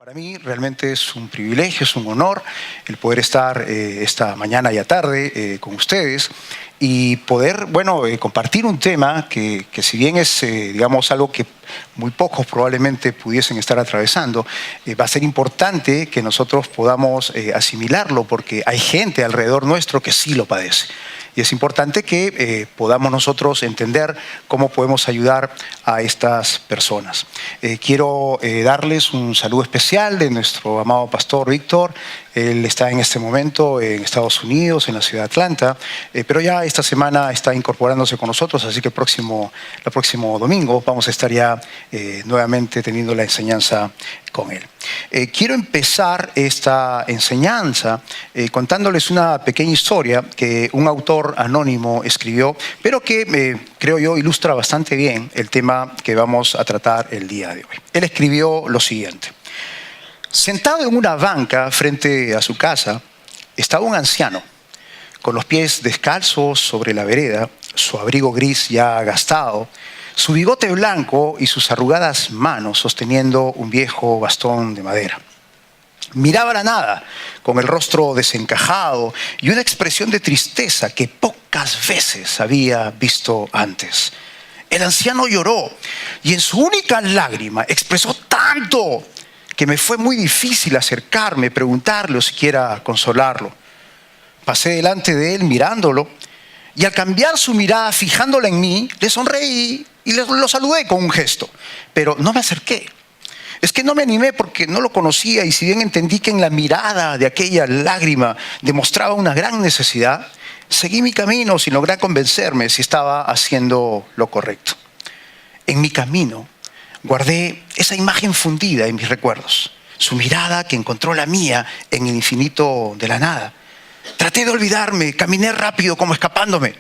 Para mí realmente es un privilegio, es un honor el poder estar esta mañana y a tarde con ustedes y poder, compartir un tema que si bien es, digamos, algo que muy pocos probablemente pudiesen estar atravesando, va a ser importante que nosotros podamos asimilarlo porque hay gente alrededor nuestro que sí lo padece. Y es importante que podamos nosotros entender cómo podemos ayudar a estas personas. Quiero darles un saludo especial de nuestro amado pastor Víctor. Él está en este momento en Estados Unidos, en la ciudad de Atlanta, pero ya esta semana está incorporándose con nosotros, así que el próximo domingo vamos a estar ya nuevamente teniendo la enseñanza con él. Quiero empezar esta enseñanza contándoles una pequeña historia que un autor anónimo escribió, pero que creo yo ilustra bastante bien el tema que vamos a tratar el día de hoy. Él escribió lo siguiente: sentado en una banca frente a su casa estaba un anciano, con los pies descalzos sobre la vereda, su abrigo gris ya gastado, su bigote blanco y sus arrugadas manos sosteniendo un viejo bastón de madera. Miraba la nada, con el rostro desencajado y una expresión de tristeza que pocas veces había visto antes. El anciano lloró y en su única lágrima expresó tanto que me fue muy difícil acercarme, preguntarle o siquiera consolarlo. Pasé delante de él mirándolo y al cambiar su mirada fijándola en mí, le sonreí y lo saludé con un gesto, pero no me acerqué. Es que no me animé porque no lo conocía y si bien entendí que en la mirada de aquella lágrima demostraba una gran necesidad, seguí mi camino sin lograr convencerme si estaba haciendo lo correcto. En mi camino guardé esa imagen fundida en mis recuerdos, su mirada que encontró la mía en el infinito de la nada. Traté de olvidarme, caminé rápido como escapándome.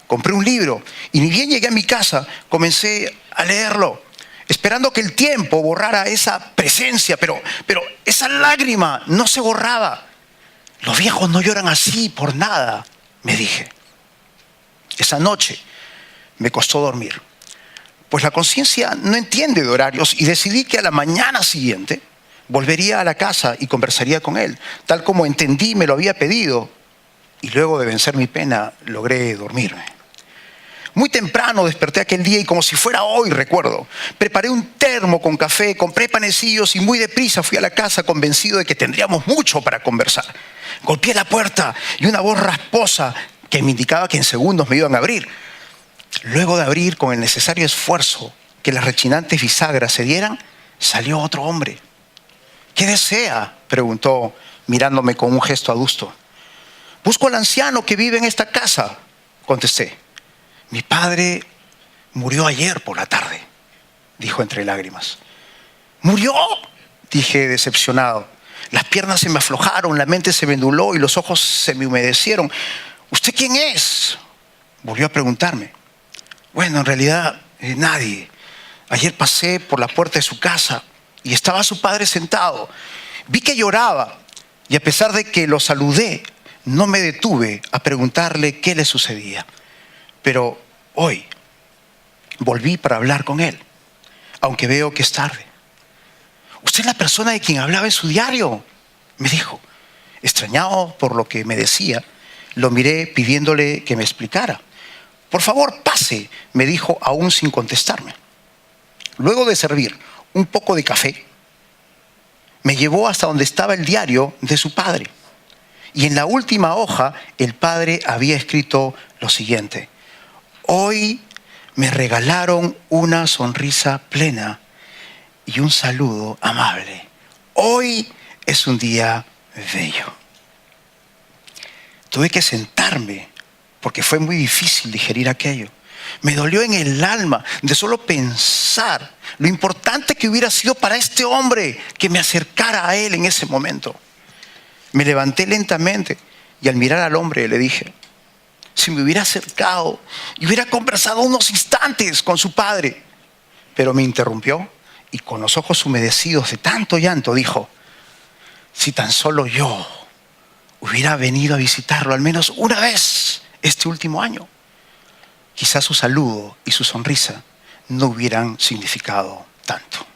Compré un libro y ni bien llegué a mi casa, comencé a leerlo, esperando que el tiempo borrara esa presencia, pero esa lágrima no se borraba. Los viejos no lloran así por nada, me dije. Esa noche me costó dormir, pues la conciencia no entiende de horarios y decidí que a la mañana siguiente volvería a la casa y conversaría con él, tal como entendí me lo había pedido, y luego de vencer mi pena logré dormirme. Muy temprano desperté aquel día y como si fuera hoy recuerdo, preparé un termo con café, compré panecillos y muy deprisa fui a la casa convencido de que tendríamos mucho para conversar. Golpeé la puerta y una voz rasposa que me indicaba que en segundos me iban a abrir. Luego de abrir con el necesario esfuerzo que las rechinantes bisagras se dieran, salió otro hombre. ¿Qué desea?, preguntó mirándome con un gesto adusto. Busco al anciano que vive en esta casa, contesté. Mi padre murió ayer por la tarde, dijo entre lágrimas. ¿Murió?, dije decepcionado. Las piernas se me aflojaron, la mente se me nubló y los ojos se me humedecieron. ¿Usted quién es?, volvió a preguntarme. Bueno, en realidad nadie. Ayer pasé por la puerta de su casa y estaba su padre sentado. Vi que lloraba y a pesar de que lo saludé, no me detuve a preguntarle qué le sucedía. Pero hoy volví para hablar con él, aunque veo que es tarde. Usted es la persona de quien hablaba en su diario, me dijo. Extrañado por lo que me decía, lo miré pidiéndole que me explicara. Por favor, pase, me dijo aún sin contestarme. Luego de servir un poco de café, me llevó hasta donde estaba el diario de su padre. Y en la última hoja, el padre había escrito lo siguiente: hoy me regalaron una sonrisa plena y un saludo amable. Hoy es un día bello. Tuve que sentarme porque fue muy difícil digerir aquello. Me dolió en el alma de solo pensar lo importante que hubiera sido para este hombre que me acercara a él en ese momento. Me levanté lentamente y al mirar al hombre le dije: si me hubiera acercado y hubiera conversado unos instantes con su padre. Pero me interrumpió y con los ojos humedecidos de tanto llanto dijo: si tan solo yo hubiera venido a visitarlo al menos una vez este último año, quizás su saludo y su sonrisa no hubieran significado tanto.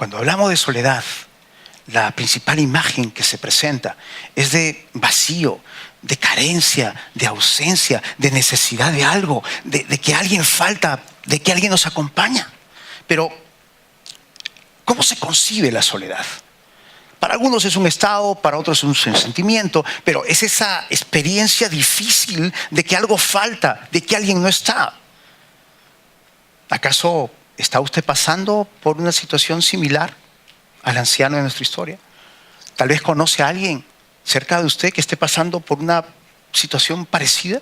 Cuando hablamos de soledad, la principal imagen que se presenta es de vacío, de carencia, de ausencia, de necesidad de algo, de que alguien falta, de que alguien nos acompaña. Pero, ¿cómo se concibe la soledad? Para algunos es un estado, para otros es un sentimiento, pero es esa experiencia difícil de que algo falta, de que alguien no está. ¿Acaso está usted pasando por una situación similar al anciano de nuestra historia? Tal vez conoce a alguien cerca de usted que esté pasando por una situación parecida.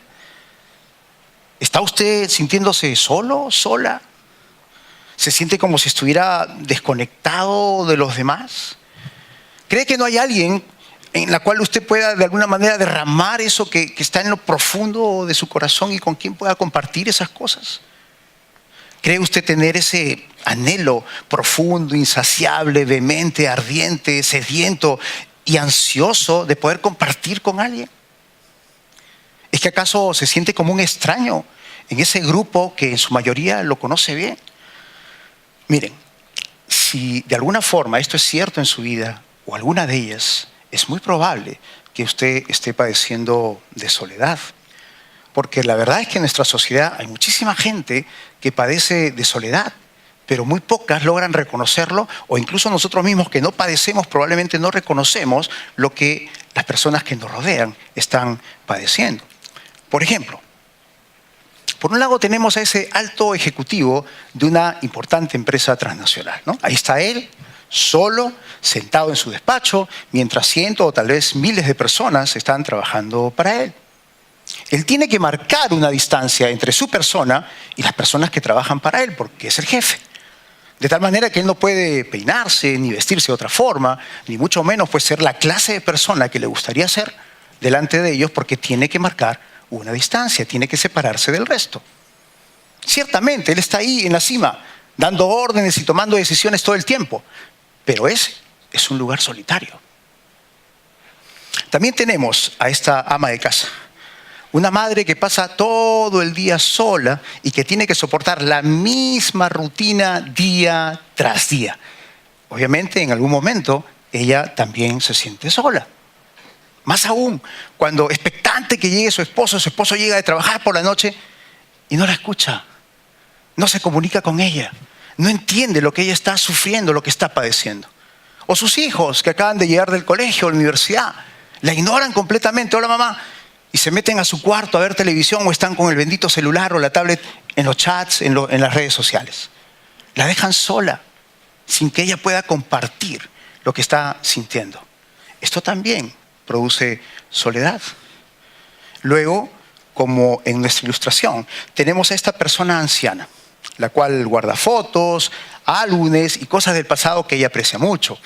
¿Está usted sintiéndose solo, sola? ¿Se siente como si estuviera desconectado de los demás? ¿Cree que no hay alguien en la cual usted pueda de alguna manera derramar eso que está en lo profundo de su corazón y con quien pueda compartir esas cosas? ¿Cree usted tener ese anhelo profundo, insaciable, vehemente, ardiente, sediento y ansioso de poder compartir con alguien? ¿Es que acaso se siente como un extraño en ese grupo que en su mayoría lo conoce bien? Miren, si de alguna forma esto es cierto en su vida, o alguna de ellas, es muy probable que usted esté padeciendo de soledad. Porque la verdad es que en nuestra sociedad hay muchísima gente que padece de soledad, pero muy pocas logran reconocerlo, o incluso nosotros mismos que no padecemos probablemente no reconocemos lo que las personas que nos rodean están padeciendo. Por ejemplo, por un lado tenemos a ese alto ejecutivo de una importante empresa transnacional, ¿no? Ahí está él, solo, sentado en su despacho, mientras cientos o tal vez miles de personas están trabajando para él. Él tiene que marcar una distancia entre su persona y las personas que trabajan para él, porque es el jefe. De tal manera que él no puede peinarse, ni vestirse de otra forma, ni mucho menos puede ser la clase de persona que le gustaría ser delante de ellos, porque tiene que marcar una distancia, tiene que separarse del resto. Ciertamente, él está ahí en la cima, dando órdenes y tomando decisiones todo el tiempo, pero ese es un lugar solitario. También tenemos a esta ama de casa, una madre que pasa todo el día sola y que tiene que soportar la misma rutina día tras día. Obviamente, en algún momento, ella también se siente sola. Más aún, cuando expectante que llegue su esposo llega de trabajar por la noche y no la escucha, no se comunica con ella, no entiende lo que ella está sufriendo, lo que está padeciendo. O sus hijos que acaban de llegar del colegio o la universidad, la ignoran completamente. Hola mamá. Y se meten a su cuarto a ver televisión o están con el bendito celular o la tablet en los chats, en las redes sociales. La dejan sola, sin que ella pueda compartir lo que está sintiendo. Esto también produce soledad. Luego, como en nuestra ilustración, tenemos a esta persona anciana, la cual guarda fotos, álbumes y cosas del pasado que ella aprecia mucho.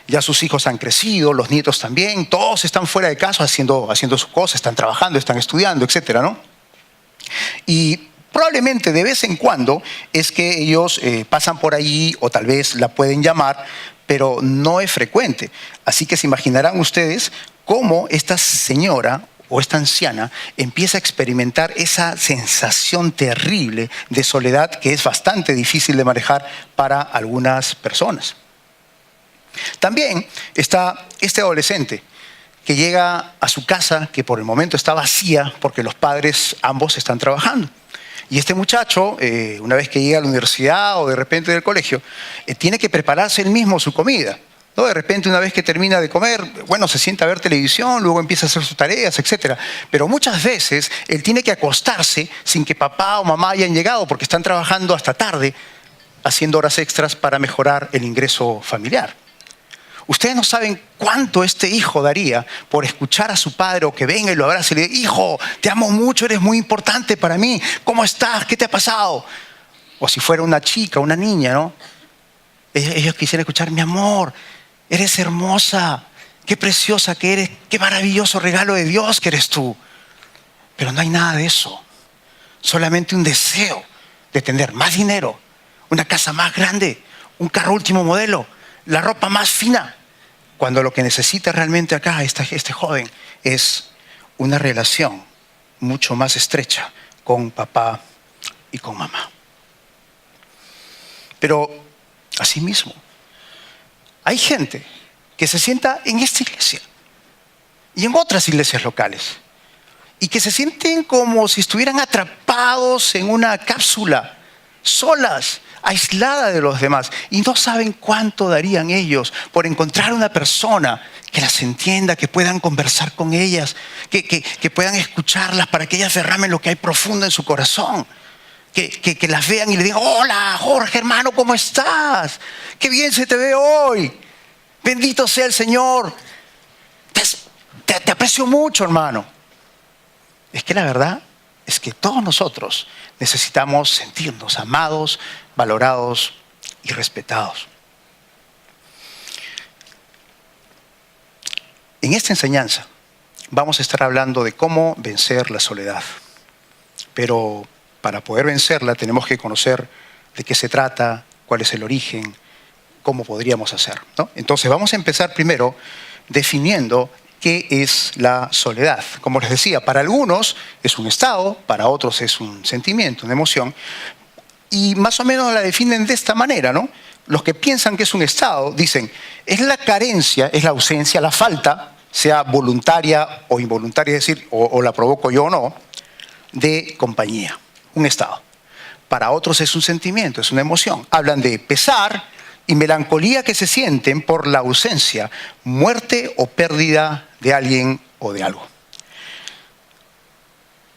Ya sus hijos han crecido, los nietos también, todos están fuera de casa haciendo sus cosas, están trabajando, están estudiando, etcétera, ¿no? Y probablemente de vez en cuando es que ellos pasan por ahí o tal vez la pueden llamar, pero no es frecuente. Así que se imaginarán ustedes cómo esta señora o esta anciana empieza a experimentar esa sensación terrible de soledad que es bastante difícil de manejar para algunas personas. También está este adolescente que llega a su casa, que por el momento está vacía porque los padres ambos están trabajando. Y este muchacho, una vez que llega a la universidad o de repente del colegio, tiene que prepararse él mismo su comida, ¿no? De repente, una vez que termina de comer, bueno, se sienta a ver televisión, luego empieza a hacer sus tareas, etc. Pero muchas veces él tiene que acostarse sin que papá o mamá hayan llegado porque están trabajando hasta tarde, haciendo horas extras para mejorar el ingreso familiar. Ustedes no saben cuánto este hijo daría por escuchar a su padre o que venga y lo abrace y le diga: hijo, te amo mucho, eres muy importante para mí, ¿cómo estás? ¿Qué te ha pasado? O si fuera una chica, una niña, ¿no? Ellos quisieran escuchar: mi amor, eres hermosa, qué preciosa que eres, qué maravilloso regalo de Dios que eres tú. Pero no hay nada de eso, solamente un deseo de tener más dinero, una casa más grande, un carro último modelo, la ropa más fina, cuando lo que necesita realmente acá este joven es una relación mucho más estrecha con papá y con mamá. Pero asimismo, hay gente que se sienta en esta iglesia y en otras iglesias locales y que se sienten como si estuvieran atrapados en una cápsula, solas, aisladas de los demás, y no saben cuánto darían ellos por encontrar una persona que las entienda, que puedan conversar con ellas, que puedan escucharlas para que ellas derramen lo que hay profundo en su corazón. Que las vean y le digan: hola Jorge, hermano, ¿cómo estás? Qué bien se te ve hoy. Bendito sea el Señor. Te aprecio mucho, hermano. Es que la verdad es que todos nosotros necesitamos sentirnos amados, valorados y respetados. En esta enseñanza vamos a estar hablando de cómo vencer la soledad. Pero para poder vencerla tenemos que conocer de qué se trata, cuál es el origen, cómo podríamos hacer, ¿no? Entonces vamos a empezar primero definiendo qué es la soledad. Como les decía, para algunos es un estado, para otros es un sentimiento, una emoción, y más o menos la definen de esta manera, ¿no? Los que piensan que es un estado dicen: es la carencia, es la ausencia, la falta, sea voluntaria o involuntaria, es decir, o la provoco yo o no, de compañía, un estado. Para otros es un sentimiento, es una emoción. Hablan de pesar y melancolía que se sienten por la ausencia, muerte o pérdida de alguien o de algo.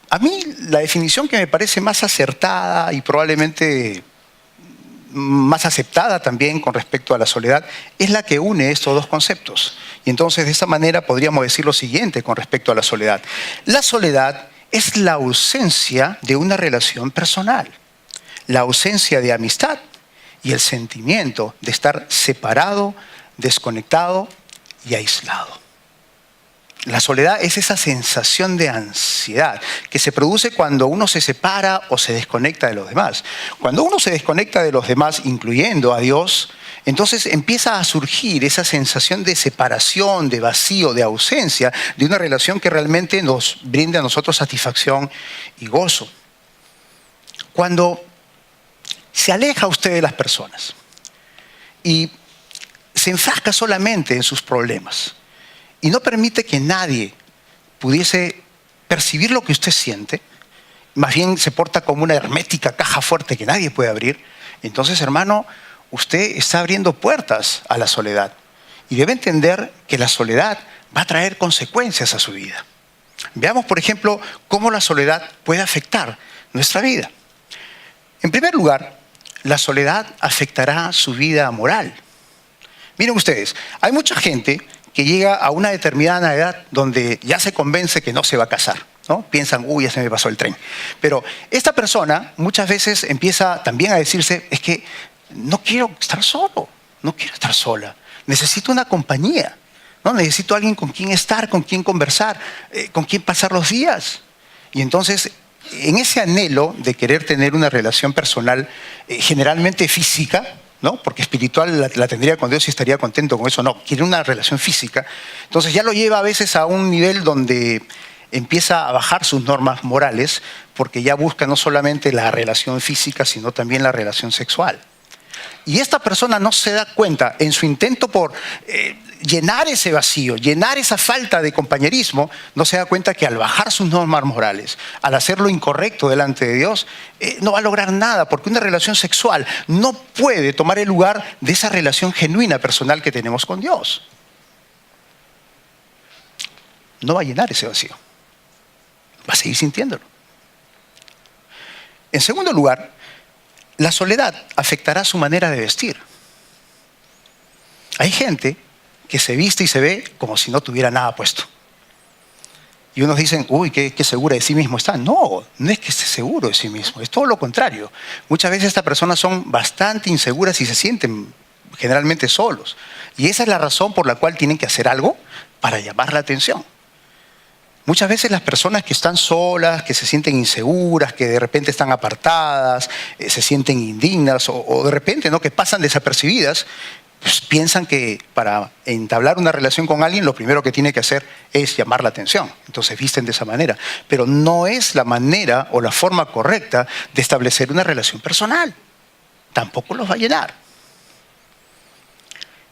A mí la definición que me parece más acertada y probablemente más aceptada también con respecto a la soledad es la que une estos dos conceptos. Y entonces de esta manera podríamos decir lo siguiente con respecto a la soledad. La soledad es la ausencia de una relación personal, la ausencia de amistad y el sentimiento de estar separado, desconectado y aislado. La soledad es esa sensación de ansiedad que se produce cuando uno se separa o se desconecta de los demás. Cuando uno se desconecta de los demás, incluyendo a Dios, entonces empieza a surgir esa sensación de separación, de vacío, de ausencia, de una relación que realmente nos brinde a nosotros satisfacción y gozo. Cuando se aleja usted de las personas y se enfrasca solamente en sus problemas y no permite que nadie pudiese percibir lo que usted siente, más bien se porta como una hermética caja fuerte que nadie puede abrir, entonces, hermano, usted está abriendo puertas a la soledad y debe entender que la soledad va a traer consecuencias a su vida. Veamos, por ejemplo, cómo la soledad puede afectar nuestra vida. En primer lugar, la soledad afectará su vida moral. Miren ustedes, hay mucha gente que llega a una determinada edad donde ya se convence que no se va a casar, ¿no? Piensan: uy, ya se me pasó el tren. Pero esta persona muchas veces empieza también a decirse: es que no quiero estar solo, no quiero estar sola, necesito una compañía, ¿no? Necesito alguien con quien estar, con quien conversar, con quien pasar los días. Y entonces, en ese anhelo de querer tener una relación personal, generalmente física, ¿no? Porque espiritual la tendría con Dios y estaría contento con eso, no, quiere una relación física, entonces ya lo lleva a veces a un nivel donde empieza a bajar sus normas morales, porque ya busca no solamente la relación física, sino también la relación sexual. Y esta persona no se da cuenta, en su intento por llenar ese vacío, llenar esa falta de compañerismo, no se da cuenta que al bajar sus normas morales, al hacer lo incorrecto delante de Dios, no va a lograr nada, porque una relación sexual no puede tomar el lugar de esa relación genuina personal que tenemos con Dios. No va a llenar ese vacío, va a seguir sintiéndolo. En segundo lugar, la soledad afectará su manera de vestir. Hay gente que se viste y se ve como si no tuviera nada puesto. Y unos dicen: uy, qué segura de sí mismo está. No, no es que esté seguro de sí mismo, es todo lo contrario. Muchas veces estas personas son bastante inseguras y se sienten generalmente solos. Y esa es la razón por la cual tienen que hacer algo para llamar la atención. Muchas veces las personas que están solas, que se sienten inseguras, que de repente están apartadas, se sienten indignas o de repente, ¿no?, que pasan desapercibidas, pues piensan que para entablar una relación con alguien lo primero que tiene que hacer es llamar la atención. Entonces visten de esa manera. Pero no es la manera o la forma correcta de establecer una relación personal. Tampoco los va a llenar.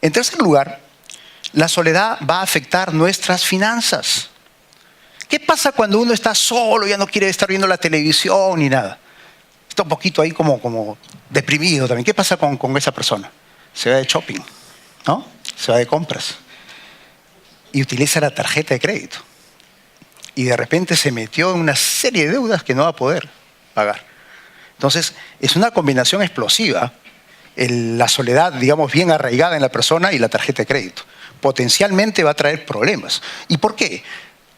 En tercer lugar, la soledad va a afectar nuestras finanzas. ¿Qué pasa cuando uno está solo, ya no quiere estar viendo la televisión ni nada? Está un poquito ahí como deprimido también. ¿Qué pasa con esa persona? Se va de shopping, ¿no? Se va de compras y utiliza la tarjeta de crédito. Y de repente se metió en una serie de deudas que no va a poder pagar. Entonces, es una combinación explosiva, la soledad, digamos, bien arraigada en la persona y la tarjeta de crédito. Potencialmente va a traer problemas. ¿Y por qué?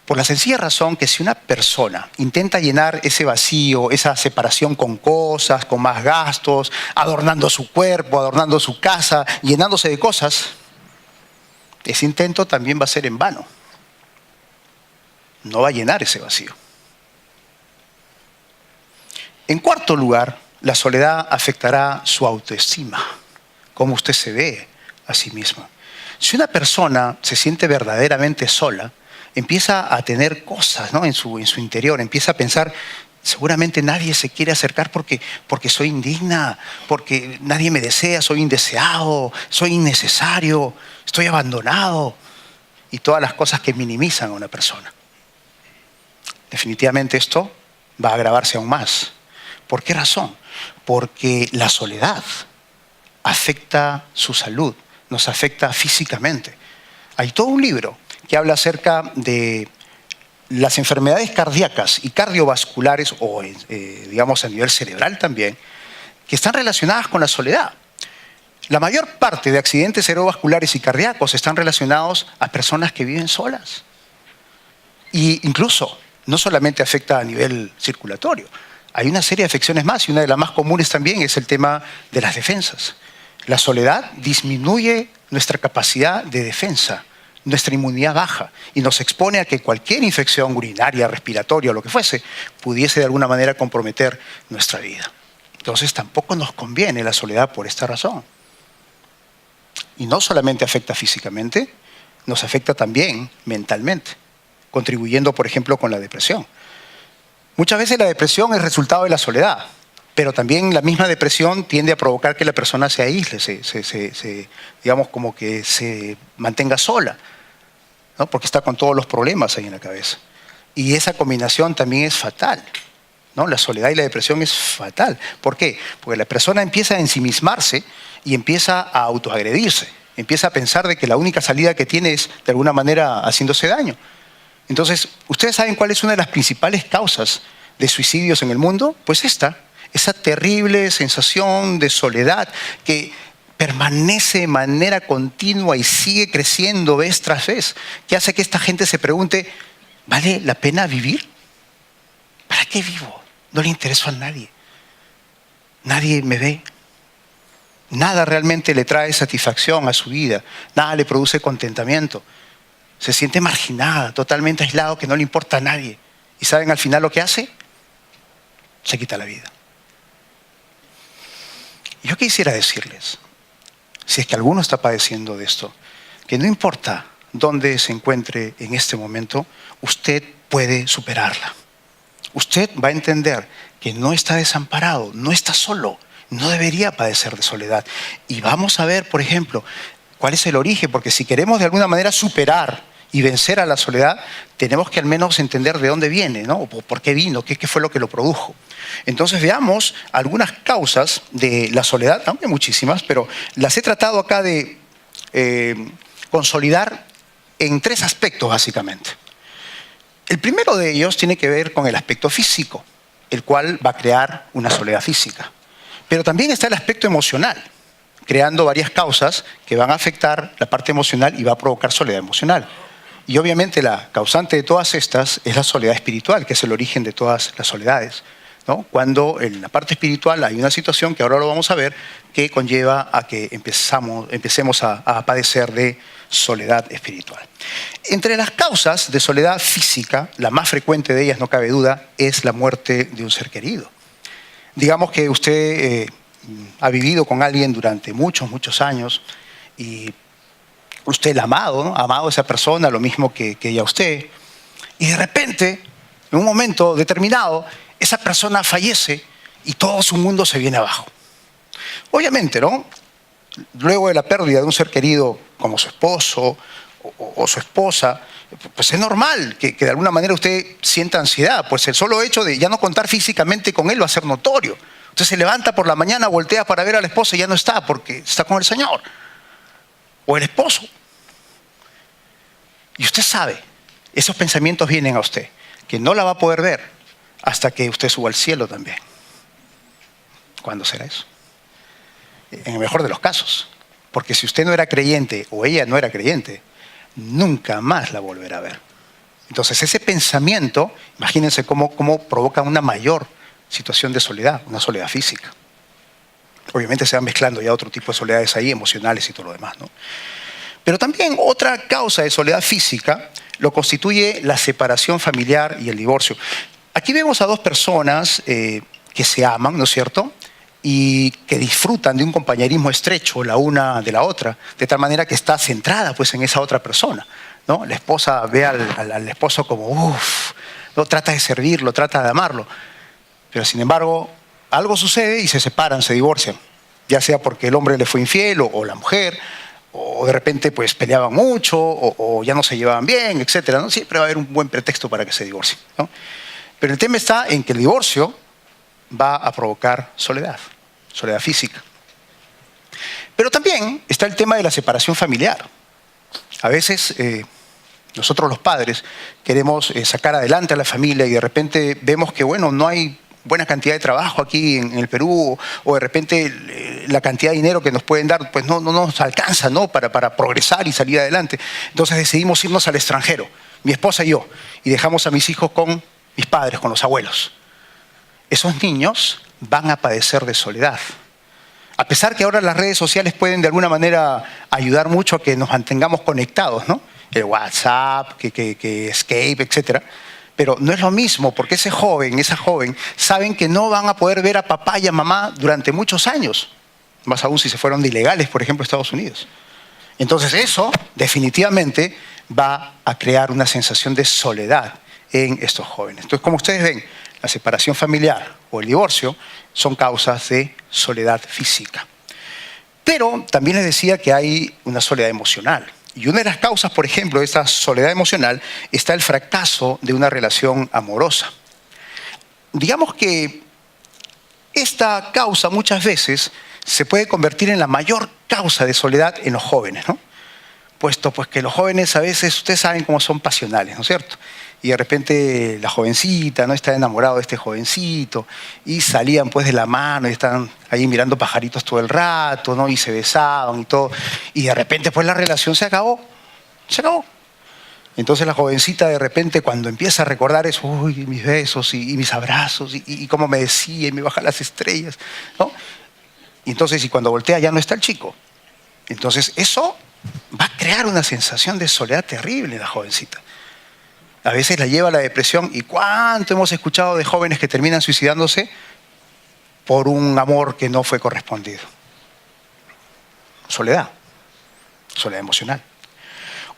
Por la sencilla razón que si una persona intenta llenar ese vacío, esa separación con cosas, con más gastos, adornando su cuerpo, adornando su casa, llenándose de cosas, ese intento también va a ser en vano. No va a llenar ese vacío. En cuarto lugar, la soledad afectará su autoestima, cómo usted se ve a sí mismo. Si una persona se siente verdaderamente sola, empieza a tener cosas, ¿no?, en su interior, empieza a pensar, seguramente nadie se quiere acercar porque soy indigna, porque nadie me desea, soy indeseado, soy innecesario, estoy abandonado, y todas las cosas que minimizan a una persona. Definitivamente esto va a agravarse aún más. ¿Por qué razón? Porque la soledad afecta su salud, nos afecta físicamente. Hay todo un libro que habla acerca de las enfermedades cardíacas y cardiovasculares, o digamos a nivel cerebral también, que están relacionadas con la soledad. La mayor parte de accidentes cerebrovasculares y cardíacos están relacionados a personas que viven solas. Y incluso, no solamente afecta a nivel circulatorio, hay una serie de afecciones más, y una de las más comunes también es el tema de las defensas. La soledad disminuye nuestra capacidad de defensa, nuestra inmunidad baja, y nos expone a que cualquier infección urinaria, respiratoria o lo que fuese, pudiese de alguna manera comprometer nuestra vida. Entonces tampoco nos conviene la soledad por esta razón. Y no solamente afecta físicamente, nos afecta también mentalmente, contribuyendo, por ejemplo, con la depresión. Muchas veces la depresión es resultado de la soledad, pero también la misma depresión tiende a provocar que la persona se aísle, digamos como que se mantenga sola, ¿no?, porque está con todos los problemas ahí en la cabeza. Y esa combinación también es fatal, ¿no? La soledad y la depresión es fatal. ¿Por qué? Porque la persona empieza a ensimismarse y empieza a autoagredirse, empieza a pensar de que la única salida que tiene es de alguna manera haciéndose daño. Entonces, ¿ustedes saben cuál es una de las principales causas de suicidios en el mundo? Pues esa terrible sensación de soledad que permanece de manera continua y sigue creciendo vez tras vez, que hace que esta gente se pregunte, ¿vale la pena vivir? ¿Para qué vivo? No le intereso a nadie. Nadie me ve. Nada realmente le trae satisfacción a su vida. Nada le produce contentamiento. Se siente marginada, totalmente aislado, que no le importa a nadie. ¿Y saben al final lo que hace? Se quita la vida. Yo quisiera decirles, si es que alguno está padeciendo de esto, que no importa dónde se encuentre en este momento, usted puede superarla. Usted va a entender que no está desamparado, no está solo, no debería padecer de soledad. Y vamos a ver, por ejemplo, cuál es el origen, porque si queremos de alguna manera superar y vencer a la soledad, tenemos que al menos entender de dónde viene, ¿no? ¿Por qué vino? ¿Qué fue lo que lo produjo? Entonces veamos algunas causas de la soledad, aunque muchísimas, pero las he tratado acá de consolidar en tres aspectos básicamente. El primero de ellos tiene que ver con el aspecto físico, el cual va a crear una soledad física. Pero también está el aspecto emocional, creando varias causas que van a afectar la parte emocional y va a provocar soledad emocional. Y obviamente la causante de todas estas es la soledad espiritual, que es el origen de todas las soledades, ¿no? Cuando en la parte espiritual hay una situación, que ahora lo vamos a ver, que conlleva a que empecemos a padecer de soledad espiritual. Entre las causas de soledad física, la más frecuente de ellas, no cabe duda, es la muerte de un ser querido. Digamos que usted ha vivido con alguien durante muchos años y usted la ha amado, ¿no? Ha amado a esa persona lo mismo que ella a usted, y de repente, en un momento determinado, esa persona fallece y todo su mundo se viene abajo. Obviamente, ¿no?, luego de la pérdida de un ser querido como su esposo o su esposa, pues es normal que de alguna manera usted sienta ansiedad, pues el solo hecho de ya no contar físicamente con él va a ser notorio. Usted se levanta por la mañana, voltea para ver a la esposa y ya no está porque está con el Señor. O el esposo. Y usted sabe, esos pensamientos vienen a usted, que no la va a poder ver hasta que usted suba al cielo también. ¿Cuándo será eso? En el mejor de los casos. Porque si usted no era creyente o ella no era creyente, nunca más la volverá a ver. Entonces ese pensamiento, imagínense cómo provoca una mayor situación de soledad, una soledad física. Obviamente se van mezclando ya otro tipo de soledades ahí, emocionales y todo lo demás, ¿no? Pero también otra causa de soledad física lo constituye la separación familiar y el divorcio. Aquí vemos a dos personas que se aman, ¿no es cierto?, y que disfrutan de un compañerismo estrecho la una de la otra, de tal manera que está centrada pues en esa otra persona, ¿no? La esposa ve al esposo como, ¿no? Trata de servirlo, trata de amarlo, pero sin embargo algo sucede y se separan, se divorcian, ya sea porque el hombre le fue infiel o la mujer, o de repente pues peleaban mucho o ya no se llevaban bien, etcétera, ¿no? Siempre va a haber un buen pretexto para que se divorcien, ¿no? Pero el tema está en que el divorcio va a provocar soledad física. Pero también está el tema de la separación familiar. A veces nosotros los padres queremos sacar adelante a la familia y de repente vemos que, bueno, no hay buena cantidad de trabajo aquí en el Perú, o de repente la cantidad de dinero que nos pueden dar pues no nos alcanza, ¿no?, para progresar y salir adelante. Entonces decidimos irnos al extranjero, mi esposa y yo, y dejamos a mis hijos con mis padres, con los abuelos. Esos niños van a padecer de soledad. A pesar que ahora las redes sociales pueden de alguna manera ayudar mucho a que nos mantengamos conectados, ¿no? El WhatsApp, que Skype, etcétera. Pero no es lo mismo, porque ese joven, esa joven, saben que no van a poder ver a papá y a mamá durante muchos años. Más aún si se fueron de ilegales, por ejemplo, a Estados Unidos. Entonces eso definitivamente va a crear una sensación de soledad en estos jóvenes. Entonces, como ustedes ven, la separación familiar o el divorcio son causas de soledad física. Pero también les decía que hay una soledad emocional. Y una de las causas, por ejemplo, de esta soledad emocional está el fracaso de una relación amorosa. Digamos que esta causa muchas veces se puede convertir en la mayor causa de soledad en los jóvenes, ¿no? Puesto pues que los jóvenes a veces, ustedes saben cómo son pasionales, ¿no es cierto? Y de repente la jovencita, ¿no?, está enamorado de este jovencito y salían pues de la mano y están ahí mirando pajaritos todo el rato, ¿no?, y se besaban y todo. Y de repente pues la relación se acabó. Se acabó. Entonces la jovencita de repente cuando empieza a recordar eso, uy, mis besos y mis abrazos y cómo me decía y me bajan las estrellas, ¿no? Y entonces y cuando voltea ya no está el chico. Entonces eso va a crear una sensación de soledad terrible en la jovencita. A veces la lleva a la depresión. ¿Y cuánto hemos escuchado de jóvenes que terminan suicidándose por un amor que no fue correspondido? Soledad emocional.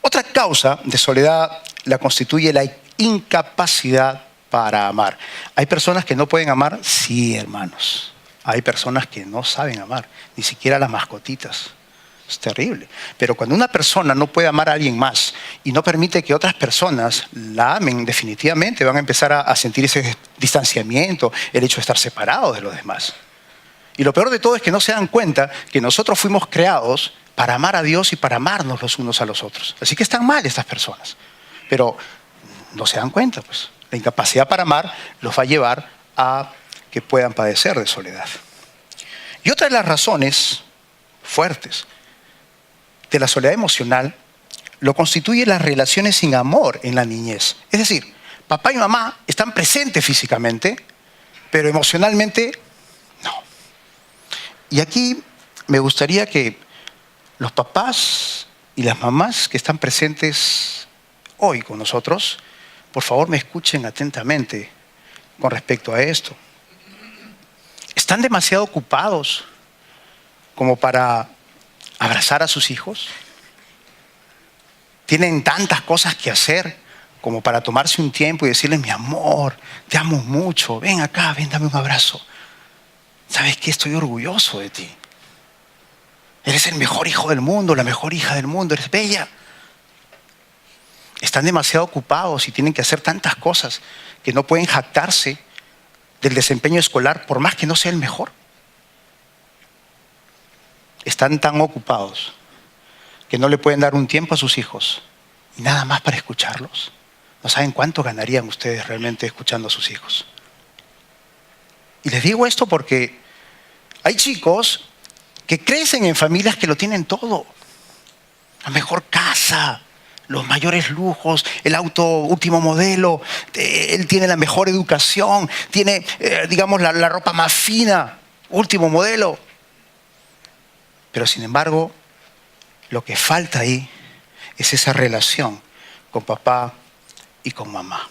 Otra causa de soledad la constituye la incapacidad para amar. Hay personas que no pueden amar, sí, hermanos. Hay personas que no saben amar, ni siquiera las mascotitas. Es terrible. Pero cuando una persona no puede amar a alguien más y no permite que otras personas la amen, definitivamente van a empezar a sentir ese distanciamiento, el hecho de estar separados de los demás. Y lo peor de todo es que no se dan cuenta que nosotros fuimos creados para amar a Dios y para amarnos los unos a los otros. Así que están mal estas personas. Pero no se dan cuenta, pues. La incapacidad para amar los va a llevar a que puedan padecer de soledad. Y otra de las razones fuertes de la soledad emocional lo constituye las relaciones sin amor en la niñez. Es decir, papá y mamá están presentes físicamente, pero emocionalmente no. Y aquí me gustaría que los papás y las mamás que están presentes hoy con nosotros, por favor me escuchen atentamente con respecto a esto. ¿Están demasiado ocupados como para abrazar a sus hijos? ¿Tienen tantas cosas que hacer como para tomarse un tiempo y decirles, mi amor, te amo mucho, ven acá, ven, dame un abrazo? ¿Sabes qué? Estoy orgulloso de ti. Eres el mejor hijo del mundo, la mejor hija del mundo, eres bella. Están demasiado ocupados y tienen que hacer tantas cosas que no pueden jactarse del desempeño escolar por más que no sea el mejor. Están tan ocupados que no le pueden dar un tiempo a sus hijos y nada más para escucharlos. No saben cuánto ganarían ustedes realmente escuchando a sus hijos. Y les digo esto porque hay chicos que crecen en familias que lo tienen todo. La mejor casa, los mayores lujos, el auto último modelo, él tiene la mejor educación, tiene, digamos, la ropa más fina, último modelo. Pero sin embargo, lo que falta ahí es esa relación con papá y con mamá.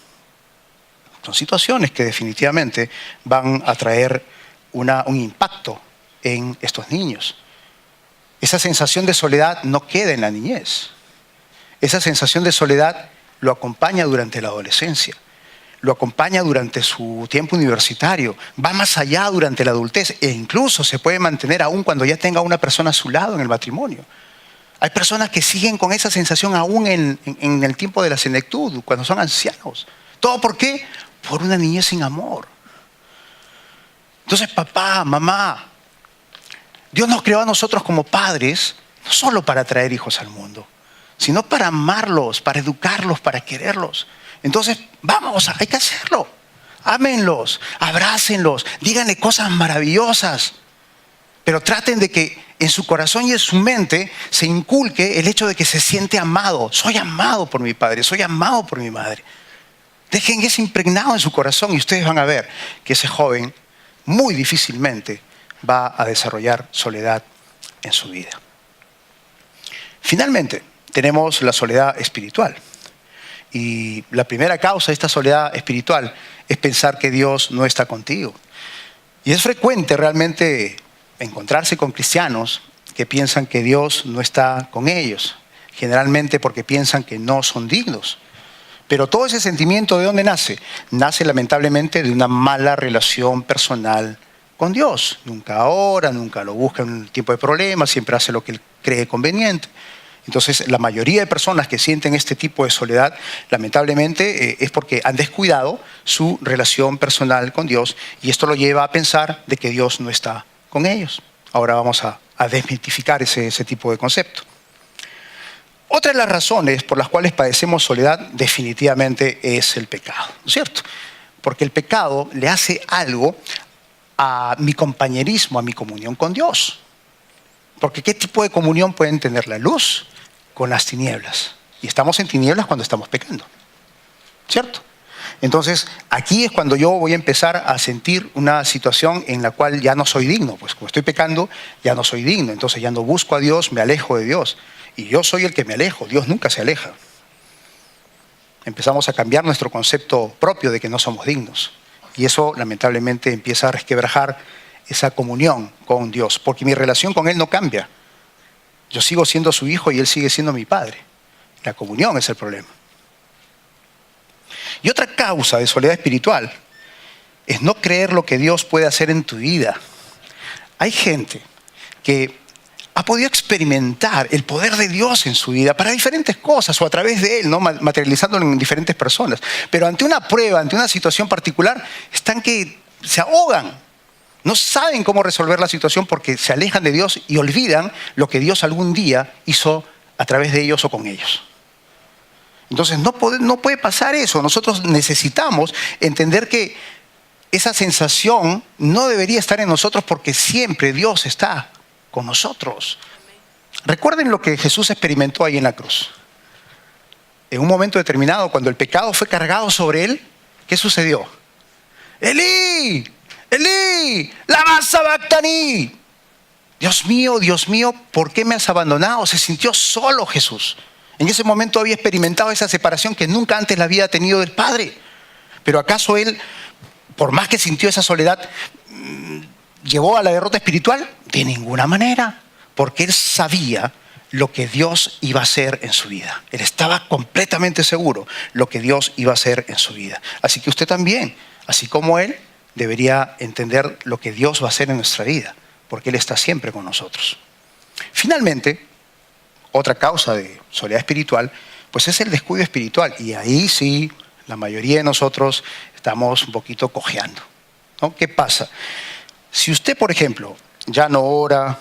Son situaciones que definitivamente van a traer un impacto en estos niños. Esa sensación de soledad no queda en la niñez. Esa sensación de soledad lo acompaña durante la adolescencia, lo acompaña durante su tiempo universitario, va más allá durante la adultez e incluso se puede mantener aún cuando ya tenga una persona a su lado en el matrimonio. Hay personas que siguen con esa sensación aún en el tiempo de la senectud, cuando son ancianos. ¿Todo por qué? Por una niñez sin amor. Entonces, papá, mamá, Dios nos creó a nosotros como padres, no solo para traer hijos al mundo, sino para amarlos, para educarlos, para quererlos. Entonces, vamos, hay que hacerlo. Ámenlos, abrácenlos, díganle cosas maravillosas. Pero traten de que en su corazón y en su mente se inculque el hecho de que se siente amado. Soy amado por mi padre, soy amado por mi madre. Dejen eso impregnado en su corazón y ustedes van a ver que ese joven muy difícilmente va a desarrollar soledad en su vida. Finalmente, tenemos la soledad espiritual. Y la primera causa de esta soledad espiritual es pensar que Dios no está contigo. Y es frecuente realmente encontrarse con cristianos que piensan que Dios no está con ellos, generalmente porque piensan que no son dignos. Pero todo ese sentimiento, ¿de dónde nace? Nace lamentablemente de una mala relación personal con Dios. Nunca ora, nunca lo busca en un tiempo de problemas, siempre hace lo que él cree conveniente. Entonces, la mayoría de personas que sienten este tipo de soledad, lamentablemente, es porque han descuidado su relación personal con Dios y esto lo lleva a pensar de que Dios no está con ellos. Ahora vamos a desmitificar ese tipo de concepto. Otra de las razones por las cuales padecemos soledad definitivamente es el pecado, ¿no es cierto? Porque el pecado le hace algo a mi compañerismo, a mi comunión con Dios. Porque ¿qué tipo de comunión pueden tener la luz con las tinieblas? Y estamos en tinieblas cuando estamos pecando, ¿cierto? Entonces, aquí es cuando yo voy a empezar a sentir una situación en la cual ya no soy digno. Pues como estoy pecando, ya no soy digno. Entonces ya no busco a Dios, me alejo de Dios. Y yo soy el que me alejo, Dios nunca se aleja. Empezamos a cambiar nuestro concepto propio de que no somos dignos. Y eso lamentablemente empieza a resquebrajar esa comunión con Dios, porque mi relación con Él no cambia. Yo sigo siendo su hijo y Él sigue siendo mi padre. La comunión es el problema. Y otra causa de soledad espiritual es no creer lo que Dios puede hacer en tu vida. Hay gente que ha podido experimentar el poder de Dios en su vida para diferentes cosas o a través de Él, ¿no? Materializándolo en diferentes personas. Pero ante una prueba, ante una situación particular, están que se ahogan. No saben cómo resolver la situación porque se alejan de Dios y olvidan lo que Dios algún día hizo a través de ellos o con ellos. Entonces no puede pasar eso. Nosotros necesitamos entender que esa sensación no debería estar en nosotros porque siempre Dios está con nosotros. Recuerden lo que Jesús experimentó ahí en la cruz. En un momento determinado, cuando el pecado fue cargado sobre Él, ¿qué sucedió? ¡Elí! ¡Elí! ¡Lama sabactani! Dios mío, ¿por qué me has abandonado? Se sintió solo Jesús. En ese momento había experimentado esa separación que nunca antes la había tenido del Padre. Pero ¿acaso Él, por más que sintió esa soledad, llegó a la derrota espiritual? De ninguna manera, porque Él sabía lo que Dios iba a hacer en su vida. Él estaba completamente seguro lo que Dios iba a hacer en su vida. Así que usted también, así como Él, debería entender lo que Dios va a hacer en nuestra vida, porque Él está siempre con nosotros. Finalmente, otra causa de soledad espiritual, pues es el descuido espiritual. Y ahí sí, la mayoría de nosotros estamos un poquito cojeando, ¿no? ¿Qué pasa? Si usted, por ejemplo, ya no ora,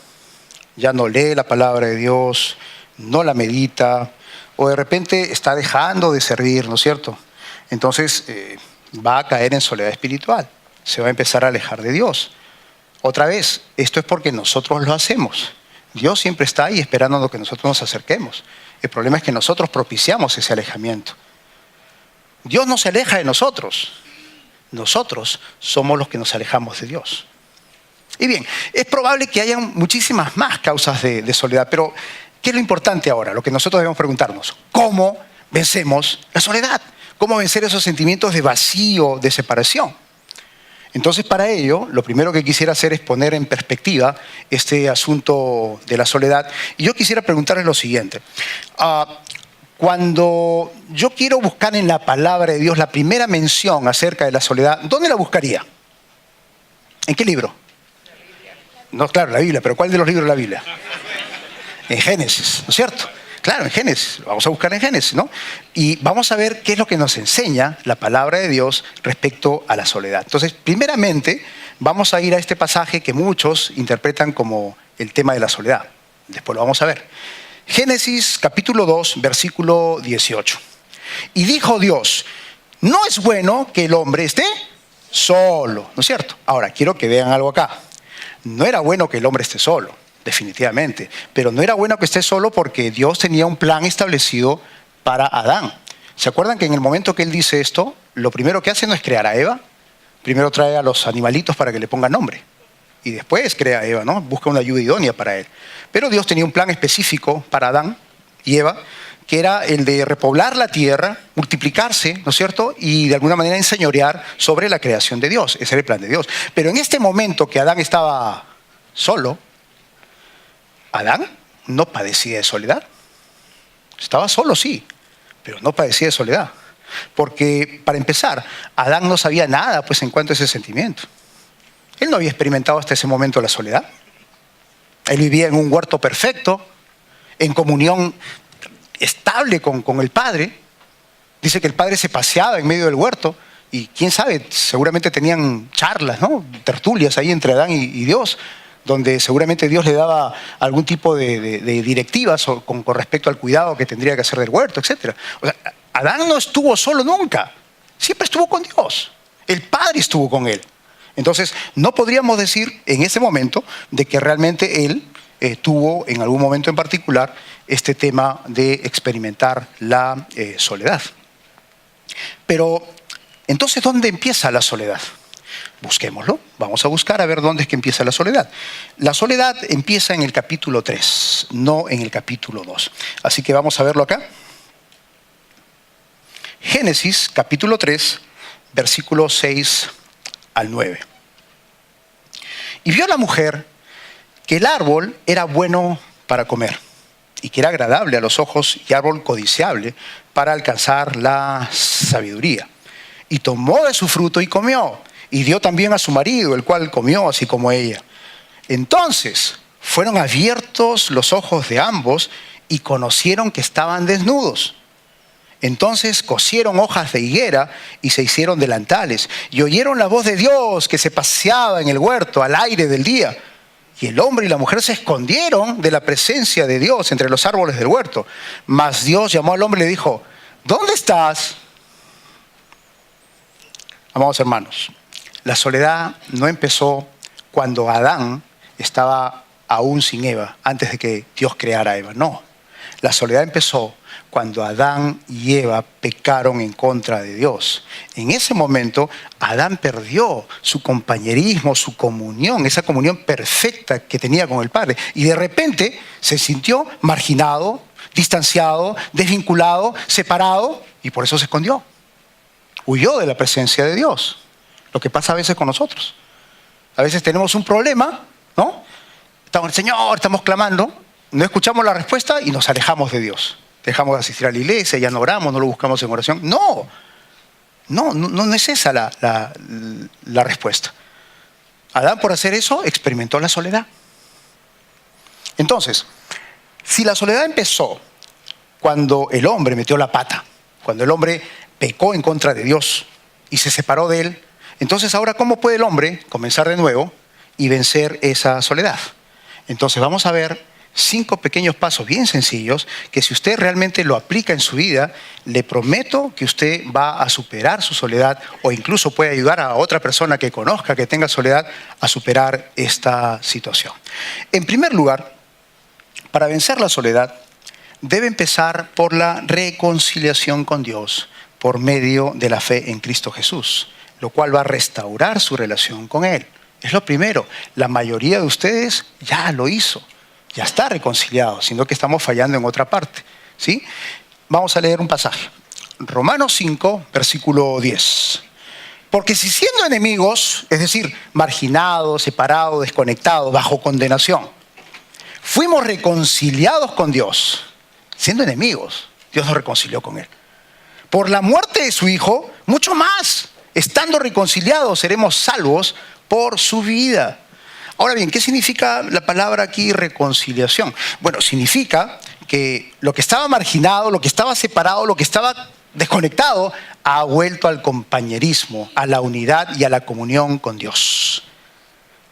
ya no lee la palabra de Dios, no la medita, o de repente está dejando de servir, ¿no es cierto? Entonces va a caer en soledad espiritual, se va a empezar a alejar de Dios. Otra vez, esto es porque nosotros lo hacemos. Dios siempre está ahí esperando que nosotros nos acerquemos. El problema es que nosotros propiciamos ese alejamiento. Dios no se aleja de nosotros. Nosotros somos los que nos alejamos de Dios. Y bien, es probable que haya muchísimas más causas de soledad, pero ¿qué es lo importante ahora? Lo que nosotros debemos preguntarnos: ¿cómo vencemos la soledad? ¿Cómo vencer esos sentimientos de vacío, de separación? Entonces, para ello, lo primero que quisiera hacer es poner en perspectiva este asunto de la soledad. Y yo quisiera preguntarles lo siguiente. Cuando yo quiero buscar en la palabra de Dios la primera mención acerca de la soledad, ¿dónde la buscaría? ¿En qué libro? No, claro, la Biblia, pero ¿cuál de los libros de la Biblia? En Génesis, ¿no es cierto? Claro, en Génesis, vamos a buscar en Génesis, ¿no? Y vamos a ver qué es lo que nos enseña la palabra de Dios respecto a la soledad. Entonces, primeramente, vamos a ir a este pasaje que muchos interpretan como el tema de la soledad. Después lo vamos a ver. Génesis capítulo 2, versículo 18. Y dijo Dios: no es bueno que el hombre esté solo, ¿no es cierto? Ahora, quiero que vean algo acá. No era bueno que el hombre esté solo, definitivamente. Pero no era bueno que esté solo porque Dios tenía un plan establecido para Adán. ¿Se acuerdan que en el momento que él dice esto, lo primero que hace no es crear a Eva? Primero trae a los animalitos para que le pongan nombre. Y después crea a Eva, ¿no? Busca una ayuda idónea para él. Pero Dios tenía un plan específico para Adán y Eva, que era el de repoblar la tierra, multiplicarse, ¿no es cierto? Y de alguna manera enseñorear sobre la creación de Dios. Ese era el plan de Dios. Pero en este momento que Adán estaba solo, Adán no padecía de soledad. Estaba solo, sí, pero no padecía de soledad. Porque, para empezar, Adán no sabía nada pues, en cuanto a ese sentimiento. Él no había experimentado hasta ese momento la soledad. Él vivía en un huerto perfecto, en comunión estable con el Padre. Dice que el Padre se paseaba en medio del huerto y quién sabe, seguramente tenían charlas, ¿no? Tertulias ahí entre Adán y Dios, donde seguramente Dios le daba algún tipo de directivas con respecto al cuidado que tendría que hacer del huerto, etc. O sea, Adán no estuvo solo nunca, siempre estuvo con Dios. El Padre estuvo con él. Entonces, no podríamos decir en ese momento de que realmente él tuvo en algún momento en particular este tema de experimentar la soledad. Pero, entonces, ¿dónde empieza la soledad? Busquémoslo, vamos a buscar a ver dónde es que empieza la soledad. La soledad empieza en el capítulo 3, no en el capítulo 2. Así que vamos a verlo acá. Génesis, capítulo 3, versículos 6 al 9. Y vio la mujer que el árbol era bueno para comer y que era agradable a los ojos y árbol codiciable para alcanzar la sabiduría. Y tomó de su fruto y comió, y dio también a su marido, el cual comió así como ella. Entonces fueron abiertos los ojos de ambos y conocieron que estaban desnudos. Entonces cosieron hojas de higuera y se hicieron delantales, y oyeron la voz de Dios que se paseaba en el huerto al aire del día. Y el hombre y la mujer se escondieron de la presencia de Dios entre los árboles del huerto. Mas Dios llamó al hombre y le dijo: ¿dónde estás? Amados hermanos, la soledad no empezó cuando Adán estaba aún sin Eva, antes de que Dios creara a Eva. No, la soledad empezó cuando Adán y Eva pecaron en contra de Dios. En ese momento, Adán perdió su compañerismo, su comunión, esa comunión perfecta que tenía con el Padre. Y de repente se sintió marginado, distanciado, desvinculado, separado, y por eso se escondió. Huyó de la presencia de Dios. Lo que pasa a veces con nosotros. A veces tenemos un problema, ¿no? Estamos, Señor, estamos clamando, no escuchamos la respuesta y nos alejamos de Dios. Dejamos de asistir a la iglesia, ya no oramos, no lo buscamos en oración. No es esa la respuesta. Adán, por hacer eso, experimentó la soledad. Entonces, si la soledad empezó cuando el hombre metió la pata, cuando el hombre pecó en contra de Dios y se separó de él, entonces ahora, ¿cómo puede el hombre comenzar de nuevo y vencer esa soledad? Entonces vamos a ver 5 pequeños pasos bien sencillos que si usted realmente lo aplica en su vida, le prometo que usted va a superar su soledad o incluso puede ayudar a otra persona que conozca, que tenga soledad, a superar esta situación. En primer lugar, para vencer la soledad, debe empezar por la reconciliación con Dios por medio de la fe en Cristo Jesús, lo cual va a restaurar su relación con Él. Es lo primero. La mayoría de ustedes ya lo hizo, ya está reconciliado, sino que estamos fallando en otra parte, ¿sí? Vamos a leer un pasaje. Romanos 5, versículo 10. Porque si siendo enemigos, es decir, marginados, separados, desconectados, bajo condenación, fuimos reconciliados con Dios, siendo enemigos, Dios nos reconcilió con Él. Por la muerte de su Hijo, mucho más, estando reconciliados, seremos salvos por su vida. Ahora bien, ¿qué significa la palabra aquí reconciliación? Bueno, significa que lo que estaba marginado, lo que estaba separado, lo que estaba desconectado, ha vuelto al compañerismo, a la unidad y a la comunión con Dios.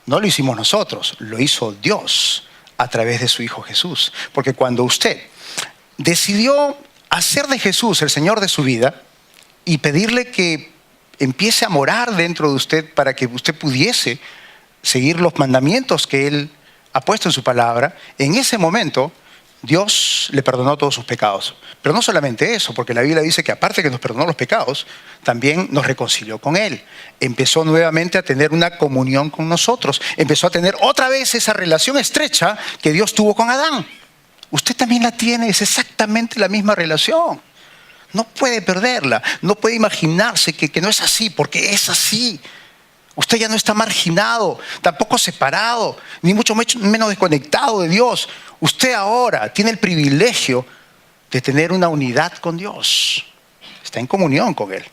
No lo hicimos nosotros, lo hizo Dios a través de su Hijo Jesús. Porque cuando usted decidió hacer de Jesús el Señor de su vida y pedirle que empiece a morar dentro de usted para que usted pudiese seguir los mandamientos que Él ha puesto en su palabra, en ese momento Dios le perdonó todos sus pecados. Pero no solamente eso, porque la Biblia dice que aparte que nos perdonó los pecados, también nos reconcilió con Él. Empezó nuevamente a tener una comunión con nosotros. Empezó a tener otra vez esa relación estrecha que Dios tuvo con Adán. Usted también la tiene, es exactamente la misma relación. No puede perderla, no puede imaginarse que no es así, porque es así. Usted ya no está marginado, tampoco separado, ni mucho menos desconectado de Dios. Usted ahora tiene el privilegio de tener una unidad con Dios. Está en comunión con Él.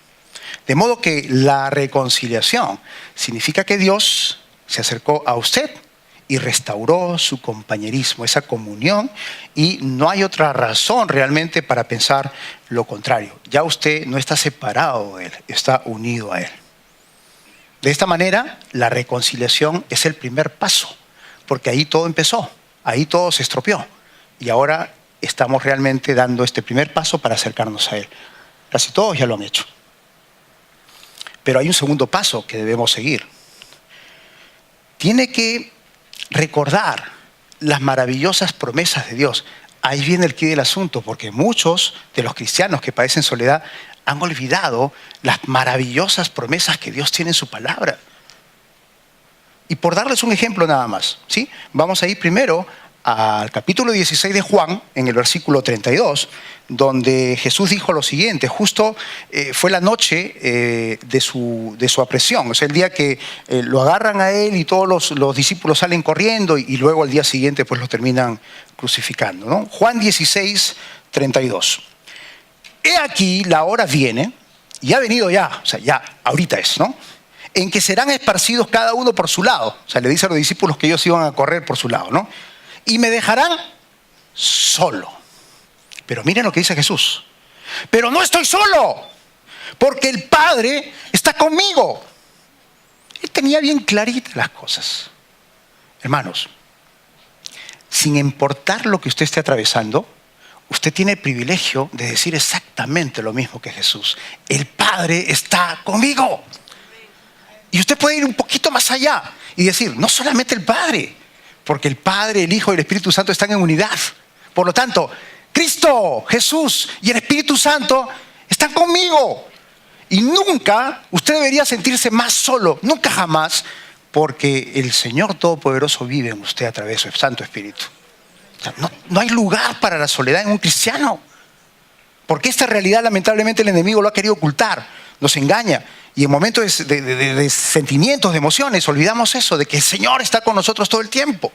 De modo que la reconciliación significa que Dios se acercó a usted y restauró su compañerismo, esa comunión, y no hay otra razón realmente para pensar lo contrario. Ya usted no está separado de Él, está unido a Él. De esta manera, la reconciliación es el primer paso, porque ahí todo empezó, ahí todo se estropeó, y ahora estamos realmente dando este primer paso para acercarnos a Él. Casi todos ya lo han hecho. Pero hay un segundo paso que debemos seguir. Tiene que recordar las maravillosas promesas de Dios. Ahí viene el quid del asunto, porque muchos de los cristianos que padecen soledad han olvidado las maravillosas promesas que Dios tiene en su palabra. Y por darles un ejemplo nada más, ¿sí? Vamos a ir primero al capítulo 16 de Juan, en el versículo 32, donde Jesús dijo lo siguiente. Justo fue la noche de su aprehensión, o sea, el día que lo agarran a Él y todos los discípulos salen corriendo y luego al día siguiente pues lo terminan crucificando, ¿no? Juan 16, 32. He aquí, la hora viene, y ha venido ya, o sea, ya, ahorita es, ¿no? En que serán esparcidos cada uno por su lado. O sea, le dice a los discípulos que ellos iban a correr por su lado, ¿no? Y me dejarán solo. Pero miren lo que dice Jesús. Pero no estoy solo, porque el Padre está conmigo. Él tenía bien claritas las cosas. Hermanos, sin importar lo que usted esté atravesando, usted tiene el privilegio de decir exactamente lo mismo que Jesús. El Padre está conmigo. Y usted puede ir un poquito más allá y decir, no solamente el Padre, porque el Padre, el Hijo y el Espíritu Santo están en unidad. Por lo tanto, Cristo, Jesús y el Espíritu Santo están conmigo. Y nunca usted debería sentirse más solo, nunca jamás, porque el Señor Todopoderoso vive en usted a través de su Santo Espíritu. O sea, no hay lugar para la soledad en un cristiano, porque esta realidad lamentablemente el enemigo lo ha querido ocultar, nos engaña. Y en momentos de sentimientos, de emociones, olvidamos eso, de que el Señor está con nosotros todo el tiempo.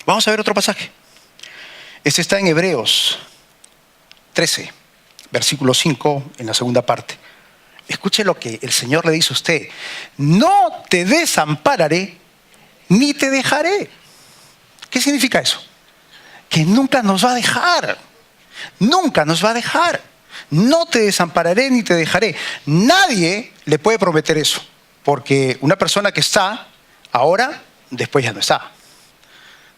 Vamos a ver otro pasaje. Este está en Hebreos 13, versículo 5, en la segunda parte. Escuche lo que el Señor le dice a usted. No te desampararé, ni te dejaré. ¿Qué significa eso? Que nunca nos va a dejar. Nunca nos va a dejar. No te desampararé ni te dejaré. Nadie le puede prometer eso. Porque una persona que está ahora, después ya no está.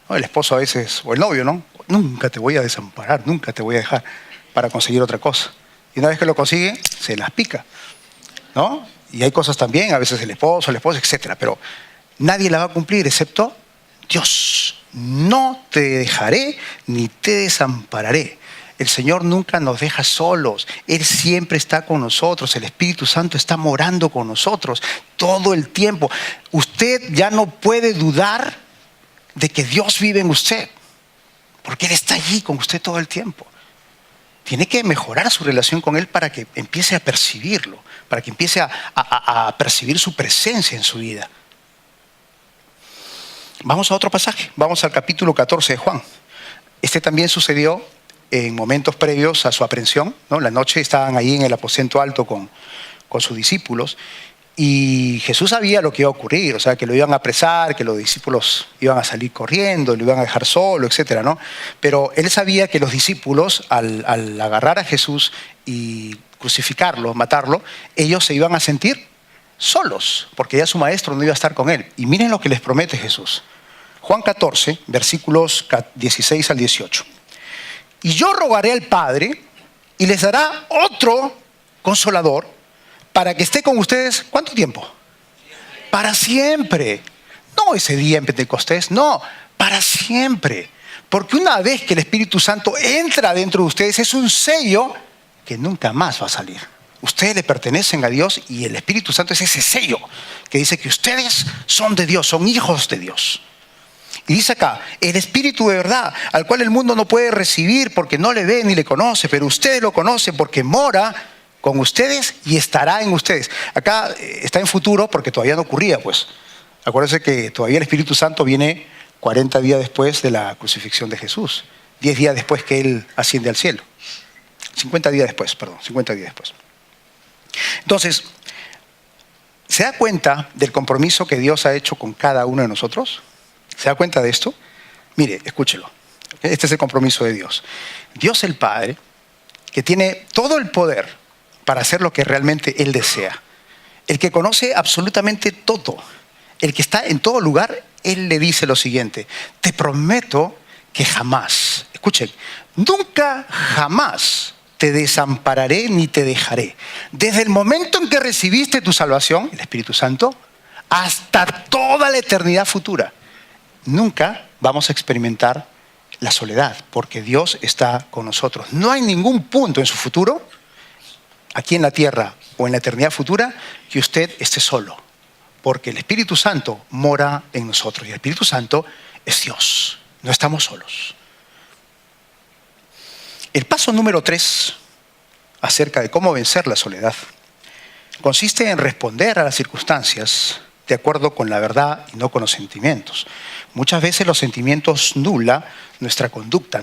¿No? El esposo a veces, o el novio, ¿no? Nunca te voy a desamparar, nunca te voy a dejar para conseguir otra cosa. Y una vez que lo consigue, se las pica, ¿no? Y hay cosas también, a veces el esposo, la esposa, etcétera. Pero nadie la va a cumplir excepto Dios. No te dejaré ni te desampararé. El Señor nunca nos deja solos. Él siempre está con nosotros. El Espíritu Santo está morando con nosotros todo el tiempo. Usted ya no puede dudar de que Dios vive en usted, porque Él está allí con usted todo el tiempo. Tiene que mejorar su relación con Él para que empiece a percibirlo, para que empiece a percibir su presencia en su vida. Vamos a otro pasaje, vamos al capítulo 14 de Juan. Este también sucedió en momentos previos a su aprehensión, ¿no? La noche estaban ahí en el aposento alto con sus discípulos y Jesús sabía lo que iba a ocurrir, o sea, que lo iban a apresar, que los discípulos iban a salir corriendo, lo iban a dejar solo, etcétera, ¿no? Pero Él sabía que los discípulos, al agarrar a Jesús y crucificarlo, matarlo, ellos se iban a sentir solos, porque ya su maestro no iba a estar con Él. Y miren lo que les promete Jesús. Juan 14, versículos 16 al 18. Y yo rogaré al Padre y les dará otro consolador para que esté con ustedes, ¿cuánto tiempo? Para siempre. No ese día en Pentecostés, no, para siempre. Porque una vez que el Espíritu Santo entra dentro de ustedes, es un sello que nunca más va a salir. Ustedes le pertenecen a Dios y el Espíritu Santo es ese sello que dice que ustedes son de Dios, son hijos de Dios. Y dice acá, el Espíritu de verdad, al cual el mundo no puede recibir porque no le ve ni le conoce, pero ustedes lo conocen porque mora con ustedes y estará en ustedes. Acá está en futuro porque todavía no ocurría, pues. Acuérdense que todavía el Espíritu Santo viene 40 días después de la crucifixión de Jesús. 10 días después que Él asciende al cielo. 50 días después. Entonces, ¿se da cuenta del compromiso que Dios ha hecho con cada uno de nosotros? ¿Se da cuenta de esto? Mire, escúchelo. Este es el compromiso de Dios. Dios el Padre, que tiene todo el poder para hacer lo que realmente Él desea. El que conoce absolutamente todo, el que está en todo lugar, Él le dice lo siguiente: te prometo que jamás, escuchen, nunca jamás te desampararé ni te dejaré. Desde el momento en que recibiste tu salvación, el Espíritu Santo, hasta toda la eternidad futura, nunca vamos a experimentar la soledad, porque Dios está con nosotros. No hay ningún punto en su futuro, aquí en la tierra o en la eternidad futura, que usted esté solo, porque el Espíritu Santo mora en nosotros y el Espíritu Santo es Dios, no estamos solos. El paso número 3 acerca de cómo vencer la soledad consiste en responder a las circunstancias de acuerdo con la verdad y no con los sentimientos. Muchas veces los sentimientos nublan nuestra conducta,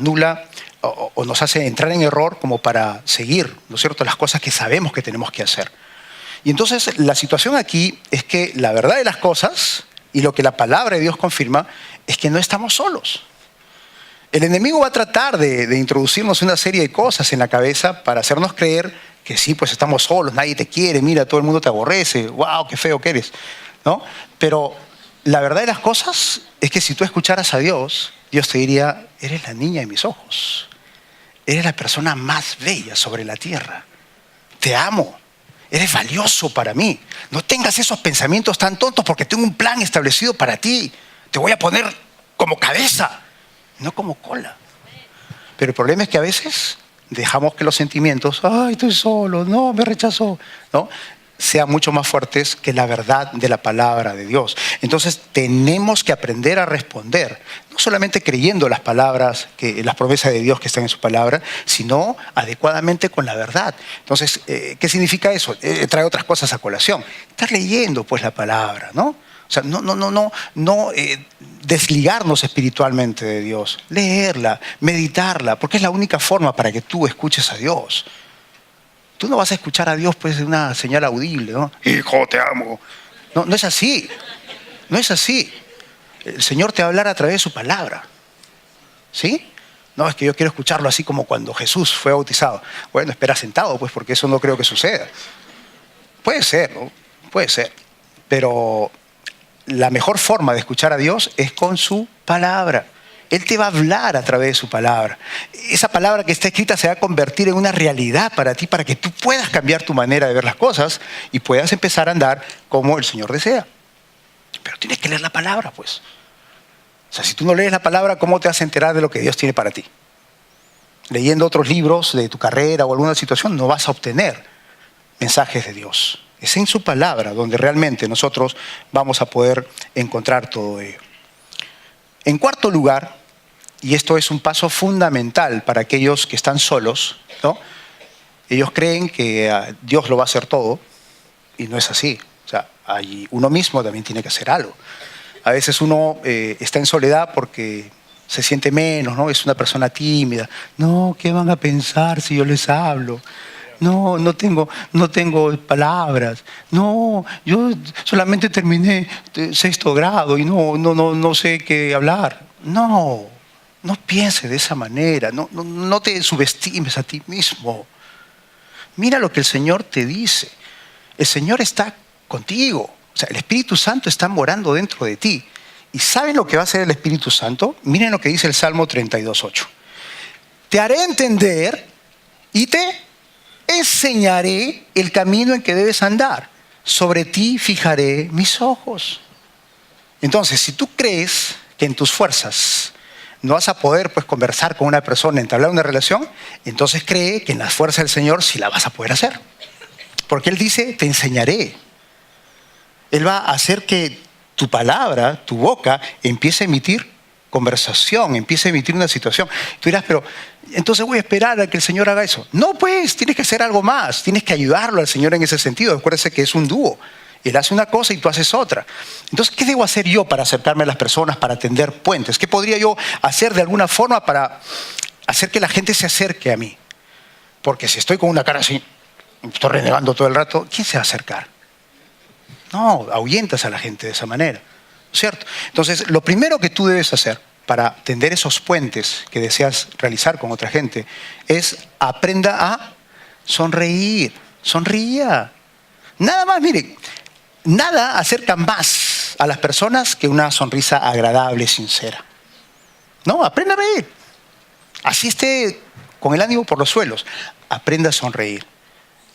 o nos hace entrar en error como para seguir, ¿no es cierto?, las cosas que sabemos que tenemos que hacer. Y entonces la situación aquí es que la verdad de las cosas y lo que la palabra de Dios confirma es que no estamos solos. El enemigo va a tratar de introducirnos una serie de cosas en la cabeza para hacernos creer que sí, pues estamos solos, nadie te quiere, mira, todo el mundo te aborrece, wow, qué feo que eres, ¿no? Pero la verdad de las cosas es que si tú escucharas a Dios, Dios te diría: eres la niña de mis ojos, eres la persona más bella sobre la tierra, te amo, eres valioso para mí, no tengas esos pensamientos tan tontos porque tengo un plan establecido para ti, te voy a poner como cabeza, no como cola. Pero el problema es que a veces dejamos que los sentimientos, ay, estoy solo, no, me rechazó, ¿no?, sean mucho más fuertes que la verdad de la palabra de Dios. Entonces tenemos que aprender a responder, no solamente creyendo las palabras, las promesas de Dios que están en su palabra, sino adecuadamente con la verdad. Entonces, ¿qué significa eso? Trae otras cosas a colación. Estar leyendo pues la palabra, ¿no? O sea, no desligarnos espiritualmente de Dios, leerla, meditarla, porque es la única forma para que tú escuches a Dios. Tú no vas a escuchar a Dios pues de una señal audible, ¿no? Hijo, te amo. No es así. No es así. El Señor te va a hablar a través de su palabra. ¿Sí? No, es que yo quiero escucharlo así como cuando Jesús fue bautizado. Bueno, espera sentado, pues, porque eso no creo que suceda. Puede ser, ¿no? Puede ser. Pero la mejor forma de escuchar a Dios es con su palabra. Él te va a hablar a través de su palabra. Esa palabra que está escrita se va a convertir en una realidad para ti, para que tú puedas cambiar tu manera de ver las cosas y puedas empezar a andar como el Señor desea. Pero tienes que leer la palabra, pues. O sea, si tú no lees la palabra, ¿cómo te vas a enterar de lo que Dios tiene para ti? Leyendo otros libros de tu carrera o alguna situación, no vas a obtener mensajes de Dios. Es en su palabra donde realmente nosotros vamos a poder encontrar todo ello. En cuarto lugar, y esto es un paso fundamental para aquellos que están solos, ¿no? Ellos creen que Dios lo va a hacer todo y no es así. O sea, uno mismo también tiene que hacer algo. A veces uno está en soledad porque se siente menos, ¿no? Es una persona tímida. No, ¿qué van a pensar si yo les hablo? No, no tengo palabras. No, yo solamente terminé sexto grado y no sé qué hablar. No pienses de esa manera. No te subestimes a ti mismo. Mira lo que el Señor te dice. El Señor está contigo. O sea, el Espíritu Santo está morando dentro de ti. ¿Y saben lo que va a hacer el Espíritu Santo? Miren lo que dice el Salmo 32:8. Te haré entender y te enseñaré el camino en que debes andar. Sobre ti fijaré mis ojos. Entonces, si tú crees que en tus fuerzas no vas a poder conversar con una persona, entablar una relación, entonces cree que en las fuerzas del Señor sí la vas a poder hacer. Porque Él dice, te enseñaré. Él va a hacer que tu palabra, tu boca, empiece a emitir conversación, empiece a emitir una situación. Tú dirás, pero entonces voy a esperar a que el Señor haga eso. No, pues, tienes que hacer algo más. Tienes que ayudarlo al Señor en ese sentido. Acuérdese que es un dúo. Él hace una cosa y tú haces otra. Entonces, ¿qué debo hacer yo para acercarme a las personas, para tender puentes? ¿Qué podría yo hacer de alguna forma para hacer que la gente se acerque a mí? Porque si estoy con una cara así, estoy renegando todo el rato, ¿quién se va a acercar? No, ahuyentas a la gente de esa manera, ¿cierto? Entonces, lo primero que tú debes hacer para tender esos puentes que deseas realizar con otra gente es aprenda a sonreír. Sonría. Nada más, mire, nada acerca más a las personas que una sonrisa agradable, sincera. No, aprenda a reír. Así esté con el ánimo por los suelos. Aprenda a sonreír.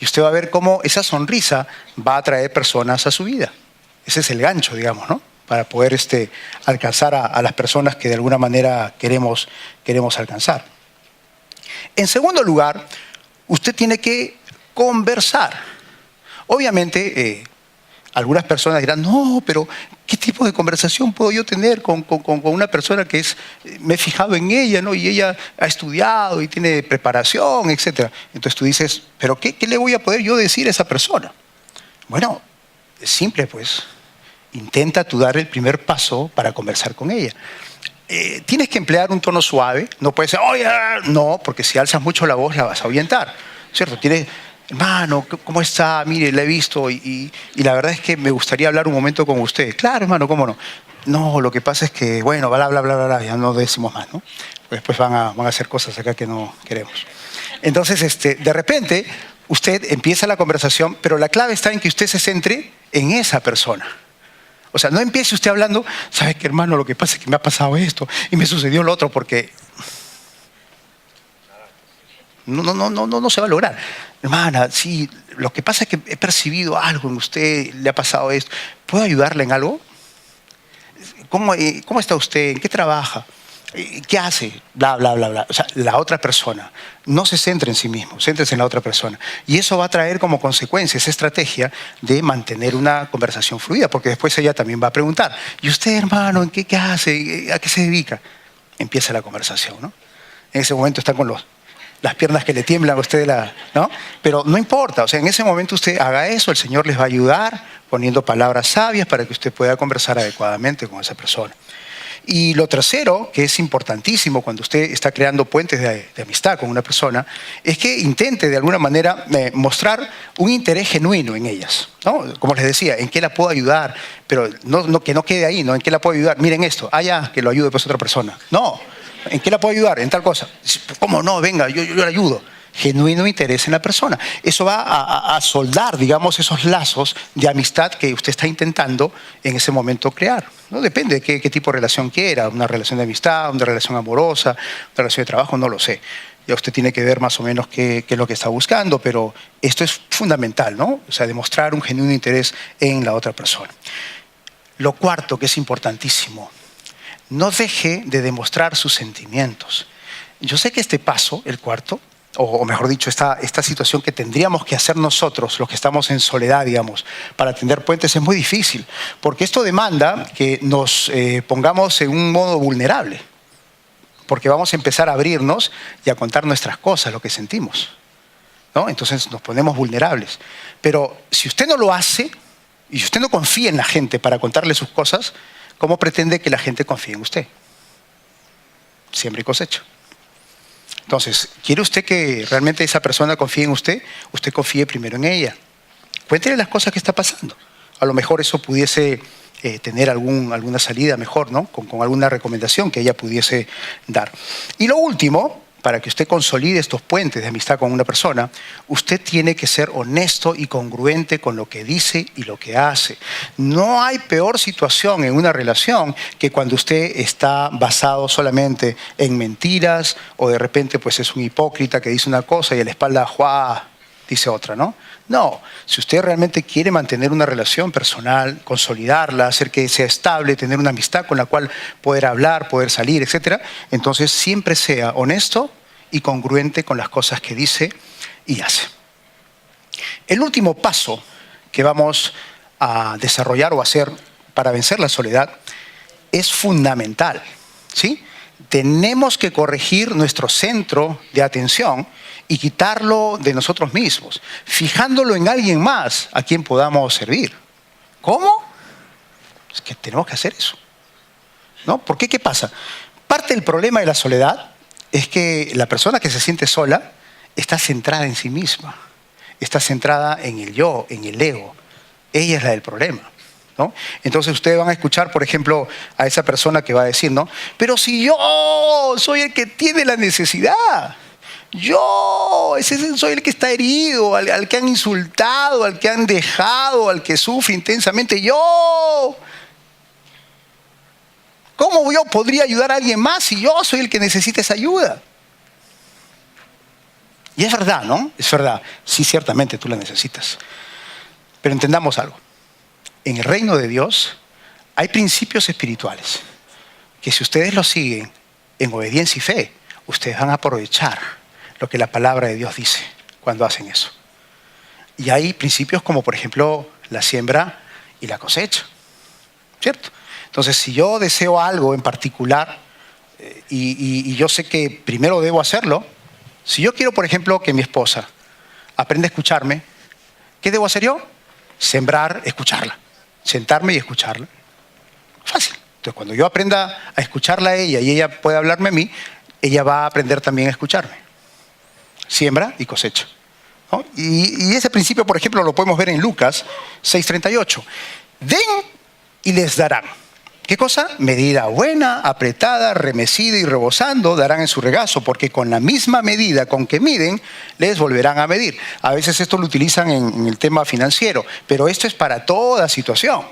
Y usted va a ver cómo esa sonrisa va a atraer personas a su vida. Ese es el gancho, digamos, ¿no? Para poder alcanzar a las personas que de alguna manera queremos alcanzar. En segundo lugar, usted tiene que conversar. Obviamente, algunas personas dirán, no, pero ¿qué tipo de conversación puedo yo tener con una persona que me he fijado en ella, ¿no? Y ella ha estudiado y tiene preparación, etcétera? Entonces tú dices, ¿pero qué le voy a poder yo decir a esa persona? Bueno, es simple, pues. Intenta tú dar el primer paso para conversar con ella. Tienes que emplear un tono suave, no puedes decir, oye, no, porque si alzas mucho la voz la vas a ahuyentar, ¿cierto? Hermano, ¿cómo está? Mire, la he visto y la verdad es que me gustaría hablar un momento con usted. Claro, hermano, ¿cómo no? No, lo que pasa es que, bueno, bla, bla, bla, bla, bla, ya no decimos más, ¿no? Pues después van a hacer cosas acá que no queremos. Entonces, de repente, usted empieza la conversación, pero la clave está en que usted se centre en esa persona. O sea, no empiece usted hablando, ¿sabe qué, hermano? Lo que pasa es que me ha pasado esto y me sucedió lo otro, porque no se va a lograr. Hermana, sí, lo que pasa es que he percibido algo en usted, le ha pasado esto. ¿Puedo ayudarle en algo? ¿Cómo está usted? ¿En qué trabaja? ¿Qué hace? Bla, bla, bla, bla. O sea, la otra persona. No se centre en sí mismo, céntrese en la otra persona. Y eso va a traer como consecuencia esa estrategia de mantener una conversación fluida, porque después ella también va a preguntar, ¿y usted, hermano, en qué hace? ¿A qué se dedica? Empieza la conversación, ¿no? En ese momento está con las piernas que le tiemblan a usted, ¿no? Pero no importa, o sea, en ese momento usted haga eso, el Señor les va a ayudar poniendo palabras sabias para que usted pueda conversar adecuadamente con esa persona. Y lo tercero, que es importantísimo cuando usted está creando puentes de amistad con una persona, es que intente de alguna manera mostrar un interés genuino en ellas, ¿no? Como les decía, ¿en qué la puedo ayudar? Pero que no quede ahí, ¿no? ¿En qué la puedo ayudar? Miren esto, ya, que lo ayude pues otra persona. No, ¿En qué la puedo ayudar? En tal cosa. ¿Cómo no? Venga, yo le ayudo. Genuino interés en la persona. Eso va a soldar, digamos, esos lazos de amistad que usted está intentando en ese momento crear. ¿No? Depende de qué tipo de relación quiera, una relación de amistad, una relación amorosa, una relación de trabajo, no lo sé. Ya usted tiene que ver más o menos qué es lo que está buscando, pero esto es fundamental, ¿no? O sea, demostrar un genuino interés en la otra persona. Lo cuarto, que es importantísimo, no deje de demostrar sus sentimientos. Yo sé que este paso, el cuarto, o mejor dicho, esta situación que tendríamos que hacer nosotros, los que estamos en soledad, digamos, para tender puentes, es muy difícil, porque esto demanda que nos pongamos en un modo vulnerable, porque vamos a empezar a abrirnos y a contar nuestras cosas, lo que sentimos, ¿no? Entonces nos ponemos vulnerables. Pero si usted no lo hace, y si usted no confía en la gente para contarle sus cosas, ¿cómo pretende que la gente confíe en usted? Siembra y cosecha. Entonces, ¿quiere usted que realmente esa persona confíe en usted? Usted confíe primero en ella. Cuéntele las cosas que está pasando. A lo mejor eso pudiese tener alguna salida mejor, ¿no? Con alguna recomendación que ella pudiese dar. Y lo último, para que usted consolide estos puentes de amistad con una persona, usted tiene que ser honesto y congruente con lo que dice y lo que hace. No hay peor situación en una relación que cuando usted está basado solamente en mentiras o de repente pues es un hipócrita que dice una cosa y a la espalda ¡juá! Dice otra, ¿no? No, si usted realmente quiere mantener una relación personal, consolidarla, hacer que sea estable, tener una amistad con la cual poder hablar, poder salir, etcétera, entonces siempre sea honesto y congruente con las cosas que dice y hace. El último paso que vamos a desarrollar o hacer para vencer la soledad es fundamental, ¿sí? Tenemos que corregir nuestro centro de atención y quitarlo de nosotros mismos, fijándolo en alguien más a quien podamos servir. ¿Cómo? Es que tenemos que hacer eso, ¿no? ¿Por qué? ¿Qué pasa? Parte del problema de la soledad es que la persona que se siente sola está centrada en sí misma, está centrada en el yo, en el ego. Ella es la del problema, ¿no? Entonces ustedes van a escuchar, por ejemplo, a esa persona que va a decir, ¿no? Pero si yo soy el que tiene la necesidad, yo soy el que está herido, al que han insultado, al que han dejado, al que sufre intensamente, yo. ¿Cómo yo podría ayudar a alguien más si yo soy el que necesita esa ayuda? Y es verdad, ¿no? Es verdad. Sí, ciertamente tú la necesitas. Pero entendamos algo. En el reino de Dios hay principios espirituales que si ustedes los siguen en obediencia y fe, ustedes van a aprovechar lo que la palabra de Dios dice cuando hacen eso. Y hay principios como, por ejemplo, la siembra y la cosecha, ¿cierto? Entonces, si yo deseo algo en particular y yo sé que primero debo hacerlo, si yo quiero, por ejemplo, que mi esposa aprenda a escucharme, ¿qué debo hacer yo? Sembrar, escucharla. Sentarme y escucharla. Fácil. Entonces, cuando yo aprenda a escucharla a ella y ella pueda hablarme a mí, ella va a aprender también a escucharme. Siembra y cosecha, ¿no? Y ese principio, por ejemplo, lo podemos ver en Lucas 6:38. Den y les darán. ¿Qué cosa? Medida buena, apretada, remecida y rebosando darán en su regazo, porque con la misma medida con que miden, les volverán a medir. A veces esto lo utilizan en el tema financiero, pero esto es para toda situación.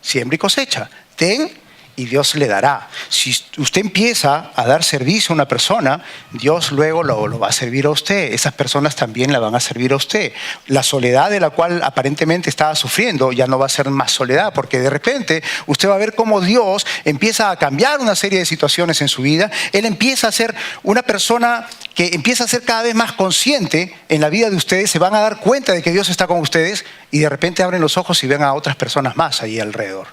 Siembra y cosecha. Den y Dios le dará. Si usted empieza a dar servicio a una persona, Dios luego lo va a servir a usted. Esas personas también la van a servir a usted. La soledad de la cual aparentemente estaba sufriendo ya no va a ser más soledad, porque de repente usted va a ver cómo Dios empieza a cambiar una serie de situaciones en su vida. Él empieza a ser una persona que empieza a ser cada vez más consciente en la vida de ustedes. Se van a dar cuenta de que Dios está con ustedes y de repente abren los ojos y ven a otras personas más ahí alrededor.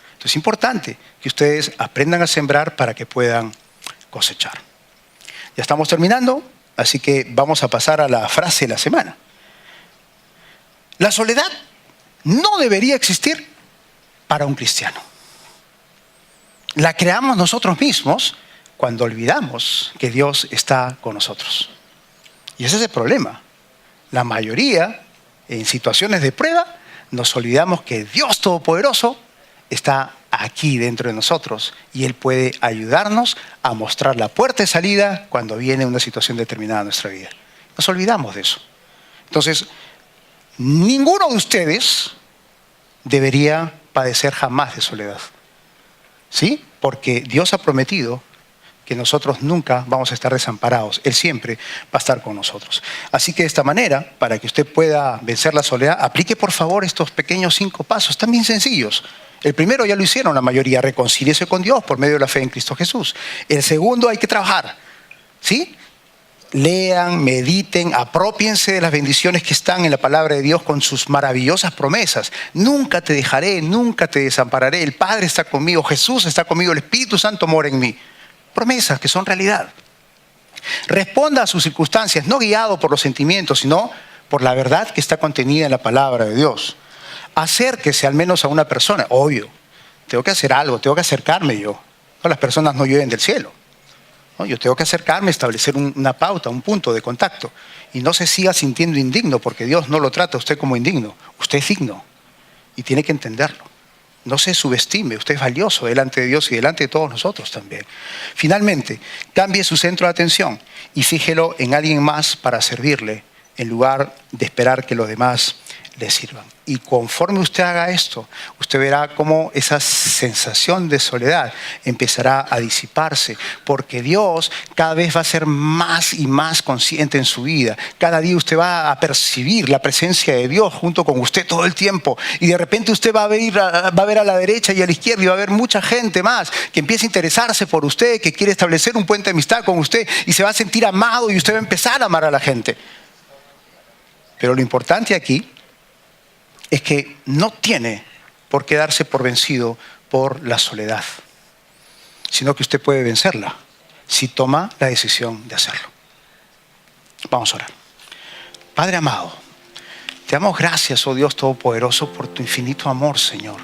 Entonces es importante que ustedes aprendan a sembrar para que puedan cosechar. Ya estamos terminando, así que vamos a pasar a la frase de la semana. La soledad no debería existir para un cristiano. La creamos nosotros mismos cuando olvidamos que Dios está con nosotros. Y ese es el problema. La mayoría, en situaciones de prueba, nos olvidamos que Dios Todopoderoso está aquí dentro de nosotros y Él puede ayudarnos a mostrar la puerta de salida cuando viene una situación determinada en nuestra vida. Nos olvidamos de eso. Entonces, ninguno de ustedes debería padecer jamás de soledad. ¿Sí? Porque Dios ha prometido que nosotros nunca vamos a estar desamparados. Él siempre va a estar con nosotros. Así que de esta manera, para que usted pueda vencer la soledad, aplique por favor estos pequeños 5 pasos, tan bien sencillos. El primero ya lo hicieron la mayoría, reconcíliese con Dios por medio de la fe en Cristo Jesús. El segundo, hay que trabajar. ¿Sí? Lean, mediten, apropiense de las bendiciones que están en la palabra de Dios con sus maravillosas promesas. Nunca te dejaré, nunca te desampararé. El Padre está conmigo, Jesús está conmigo, el Espíritu Santo mora en mí. Promesas que son realidad. Responda a sus circunstancias, no guiado por los sentimientos, sino por la verdad que está contenida en la palabra de Dios. Acérquese al menos a una persona. Obvio, tengo que hacer algo, tengo que acercarme yo. No, las personas no llueven del cielo. ¿No? Yo tengo que acercarme, establecer una pauta, un punto de contacto. Y no se siga sintiendo indigno, porque Dios no lo trata a usted como indigno. Usted es digno y tiene que entenderlo. No se subestime, usted es valioso delante de Dios y delante de todos nosotros también. Finalmente, cambie su centro de atención y fíjelo en alguien más para servirle, en lugar de esperar que los demás le sirvan. Y conforme usted haga esto, usted verá cómo esa sensación de soledad empezará a disiparse, porque Dios cada vez va a ser más y más consciente en su vida. Cada día usted va a percibir la presencia de Dios junto con usted todo el tiempo, y de repente usted va a ver a la derecha y a la izquierda, y va a haber mucha gente más que empieza a interesarse por usted, que quiere establecer un puente de amistad con usted, y se va a sentir amado, y usted va a empezar a amar a la gente. Pero lo importante aquí es que no tiene por qué darse por vencido por la soledad, sino que usted puede vencerla si toma la decisión de hacerlo. Vamos a orar. Padre amado, te damos gracias, oh Dios Todopoderoso, por tu infinito amor, Señor.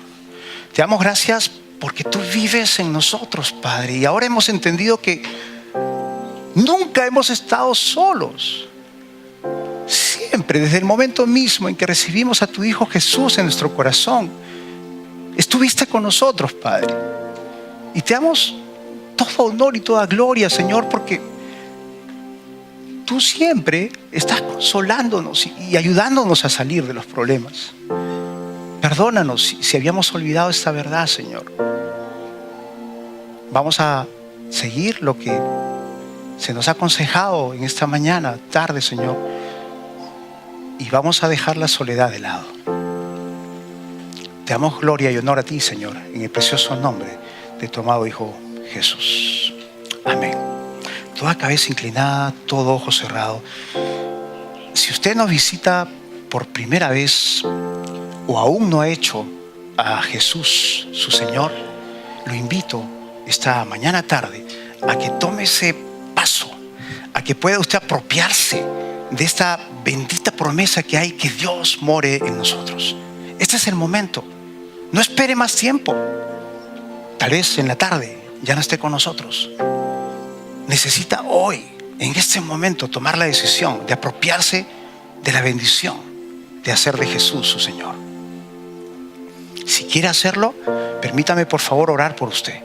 Te damos gracias porque tú vives en nosotros, Padre, y ahora hemos entendido que nunca hemos estado solos. Siempre, desde el momento mismo en que recibimos a tu Hijo Jesús en nuestro corazón, estuviste con nosotros, Padre. Y te damos todo honor y toda gloria, Señor, porque tú siempre estás consolándonos y ayudándonos a salir de los problemas. Perdónanos si habíamos olvidado esta verdad, Señor. Vamos a seguir lo que se nos ha aconsejado en esta mañana, tarde, Señor. Y vamos a dejar la soledad de lado. Te damos gloria y honor a ti, Señor, en el precioso nombre de tu amado Hijo Jesús. Amén. Toda cabeza inclinada, todo ojo cerrado. Si usted nos visita por primera vez o aún no ha hecho a Jesús su Señor, lo invito esta mañana tarde a que tome ese paso, a que pueda usted apropiarse de esta bendita promesa que hay, que Dios more en nosotros. Este es el momento. No espere más tiempo. Tal vez en la tarde ya no esté con nosotros. Necesita hoy, en este momento, tomar la decisión de apropiarse de la bendición de hacer de Jesús su Señor. Si quiere hacerlo, permítame por favor orar por usted.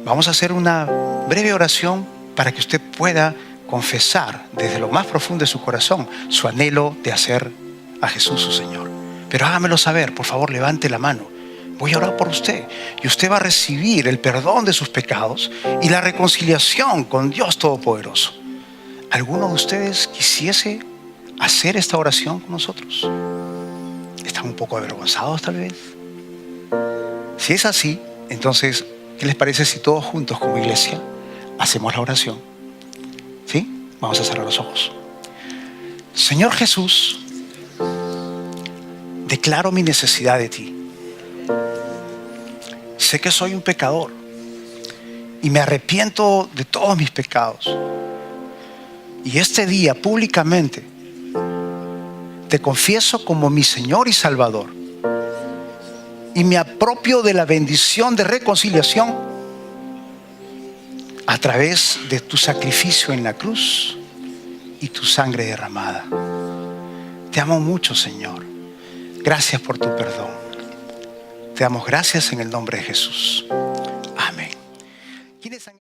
Vamos a hacer una breve oración para que usted pueda confesar desde lo más profundo de su corazón su anhelo de hacer a Jesús su Señor. Pero hágamelo saber, por favor, levante la mano. Voy a orar por usted y usted va a recibir el perdón de sus pecados y la reconciliación con Dios Todopoderoso. ¿Alguno de ustedes quisiese hacer esta oración con nosotros? ¿Están un poco avergonzados tal vez? Si es así, entonces, ¿qué les parece si todos juntos como iglesia hacemos la oración? ¿Sí? Vamos a cerrar los ojos. Señor Jesús, declaro mi necesidad de ti. Sé que soy un pecador y me arrepiento de todos mis pecados. Y este día públicamente te confieso como mi Señor y Salvador. Y me apropio de la bendición de reconciliación a través de tu sacrificio en la cruz y tu sangre derramada. Te amo mucho, Señor. Gracias por tu perdón. Te damos gracias en el nombre de Jesús. Amén. ¿Quiénes han